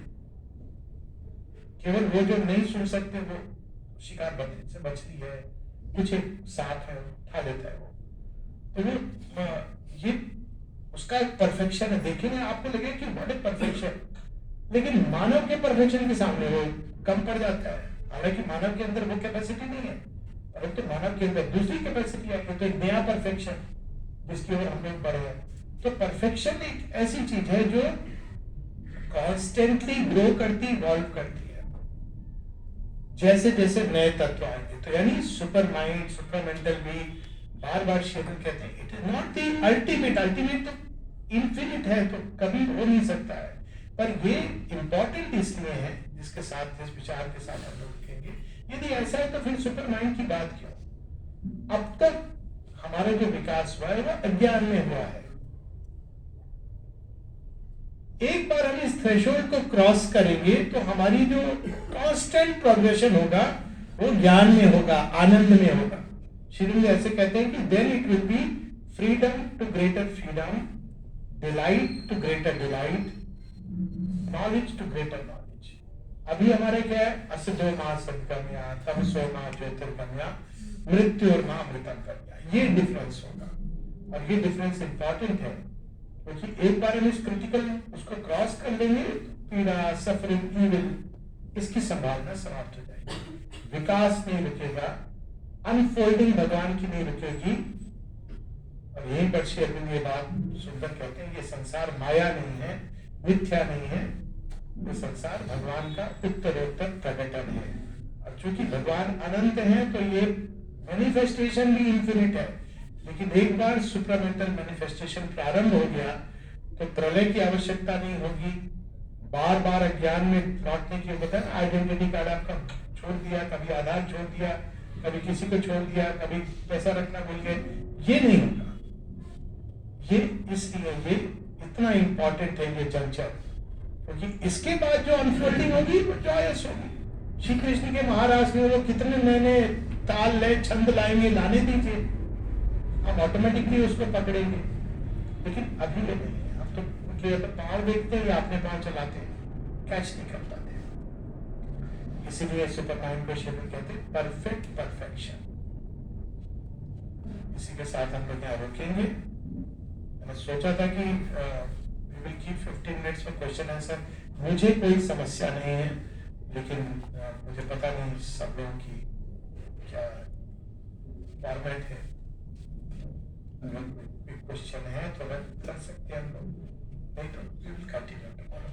केवल वो जो नहीं सुन सकते वो शिकार बनने से बचती है। कुछ एक सांप है उठा लेता है वो। तो वो ये उसका एक परफेक्शन है। देखेंगे आपको लगेगा कि व्हाट इज परफेक्शन, लेकिन मानव के परफेक्शन के सामने वो कम पड़ जाता है। हालांकि मानव के अंदर वो कैपेसिटी नहीं है, परंतु तो मानव के अंदर दूसरी कैपेसिटी है, तो एक नया परफेक्शन जिसकी ओर हम लोग बढ़े हैं। तो परफेक्शन एक ऐसी चीज है जो कॉन्स्टेंटली ग्रो करती, इवॉल्व करती है जैसे जैसे नए तत्व आएंगे। तो यानी सुपर माइंड, सुपर मेंटल भी बार बार शेरन कहते हैं it is not the ultimate, ultimate तो इन्फिनिट है, तो कभी हो नहीं सकता है। पर ये इंपॉर्टेंट इसलिए है, जिसके साथ, जिस विचार के साथ हम लोग उठेंगे, यदि ऐसा है तो फिर सुपर माइंड की बात क्यों? अब तक हमारा जो विकास हुआ है वो अज्ञान में हुआ है। एक बार हम इस थ्रेशोल्ड को क्रॉस करेंगे तो हमारी जो कांस्टेंट प्रोग्रेशन होगा वो ज्ञान में होगा, आनंद में होगा। श्री ऐसे कहते हैं कि then it will be freedom to greater freedom, delight to greater delight, knowledge to greater knowledge. अभी हमारे क्या है? असदो मां सदगम्या, तमसो मां ज्योतिर्गम्या, मृत्योर्मा अमृतम कन्या। ये डिफरेंस होगा, और ये डिफरेंस इंपॉर्टेंट है क्योंकि एक बार हम इस क्रिटिकल उसको क्रॉस कर लेंगे, पीड़ा, सफरिंग, इविल, इसकी संभावना समाप्त हो जाएगी। विकास नहीं रुकेगा, अनफोल्डिंग भगवान की नहीं रुकेगी। और यहीं पर श्री अरविंद ये बात सुंदर कहते हैं, ये संसार माया नहीं है, मिथ्या नहीं है, ये संसार भगवान का उत्तरोत्तर प्रकटन है। और चूंकि भगवान अनंत है तो ये मैनिफेस्टेशन भी इंफिनिट है। लेकिन एक बार सुप्रामेंटल मैनिफेस्टेशन प्रारंभ हो गया तो प्रलय की आवश्यकता नहीं होगी। बार बार अज्ञान में लौटने की होता है। आइडेंटिटी कार्ड आपका छोड़ दिया, कभी आधार छोड़ दिया, कभी किसी को छोड़ दिया, कभी पैसा रखना भूल गए, ये नहीं होगा। ये इसलिए ये इतना इंपॉर्टेंट है ये जंक्शन, क्योंकि इसके बाद जो अनफोल्डिंग होगी वो जॉयस होगी। श्री कृष्ण के महाराज में वो कितने नए नए ताल लय छंद लाएंगे, लाने दीजिए, हम ऑटोमेटिकली उसको पकड़ेंगे। लेकिन अभी वो नहीं है। अब तो उनके पाँव देखते हैं या अपने पाँव चलाते हैं, कैच नहीं कर पाते। इसीलिए सुपर माइंड को शेर कहते हैं परफेक्ट परफेक्शन। इसी के साथ हम लोग यहाँ रोकेंगे। मैंने सोचा था कि वी विल कीप 15 मिनट्स में क्वेश्चन आंसर। मुझे कोई समस्या नहीं है, लेकिन मुझे पता नहीं सब लोगों की क्या फॉर्मेट है। क्वेश्चन है तो मैं कर सकते हैं हम लोग, नहीं तो वी विल कंटिन्यू टुमारो।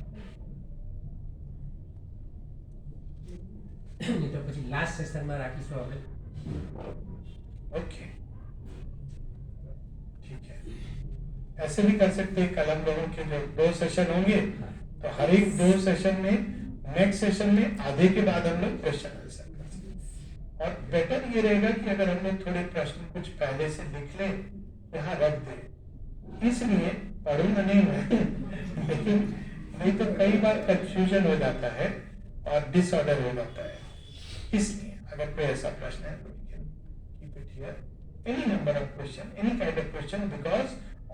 तो પછી લાસ્ટ સેશનમાં રાખીશું આપણે। ओके, ठीक है। ऐसे भी कर सकते हैं, कल हम लोगों के जो 2 सेशन होंगे तो हर एक 2 सेशन में, नेक्स्ट सेशन में आधे के बाद हम लोग क्वेश्चन आंसर कर सकते हैं। और बेटर ये रहेगा कि अगर हम लोग थोड़े प्रश्न कुछ पहले से लिख लें, यहाँ रख दे। इसलिए पढ़ूंगा नहीं मैं लेकिन नहीं तो कई बार कंफ्यूजन हो जाता है और डिसऑर्डर हो जाता है। इसलिए अगर कोई ऐसा प्रश्न है तो keep it here, any number of question, any kind of question, because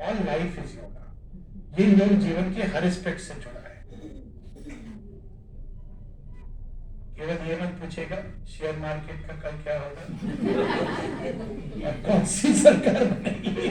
all life is yoga. ये योग जीवन के हर एस्पेक्ट से जुड़ा है। केवल ये मत पूछेगा शेयर मार्केट का कल क्या होगा और कौन सी सरकार बनेगी।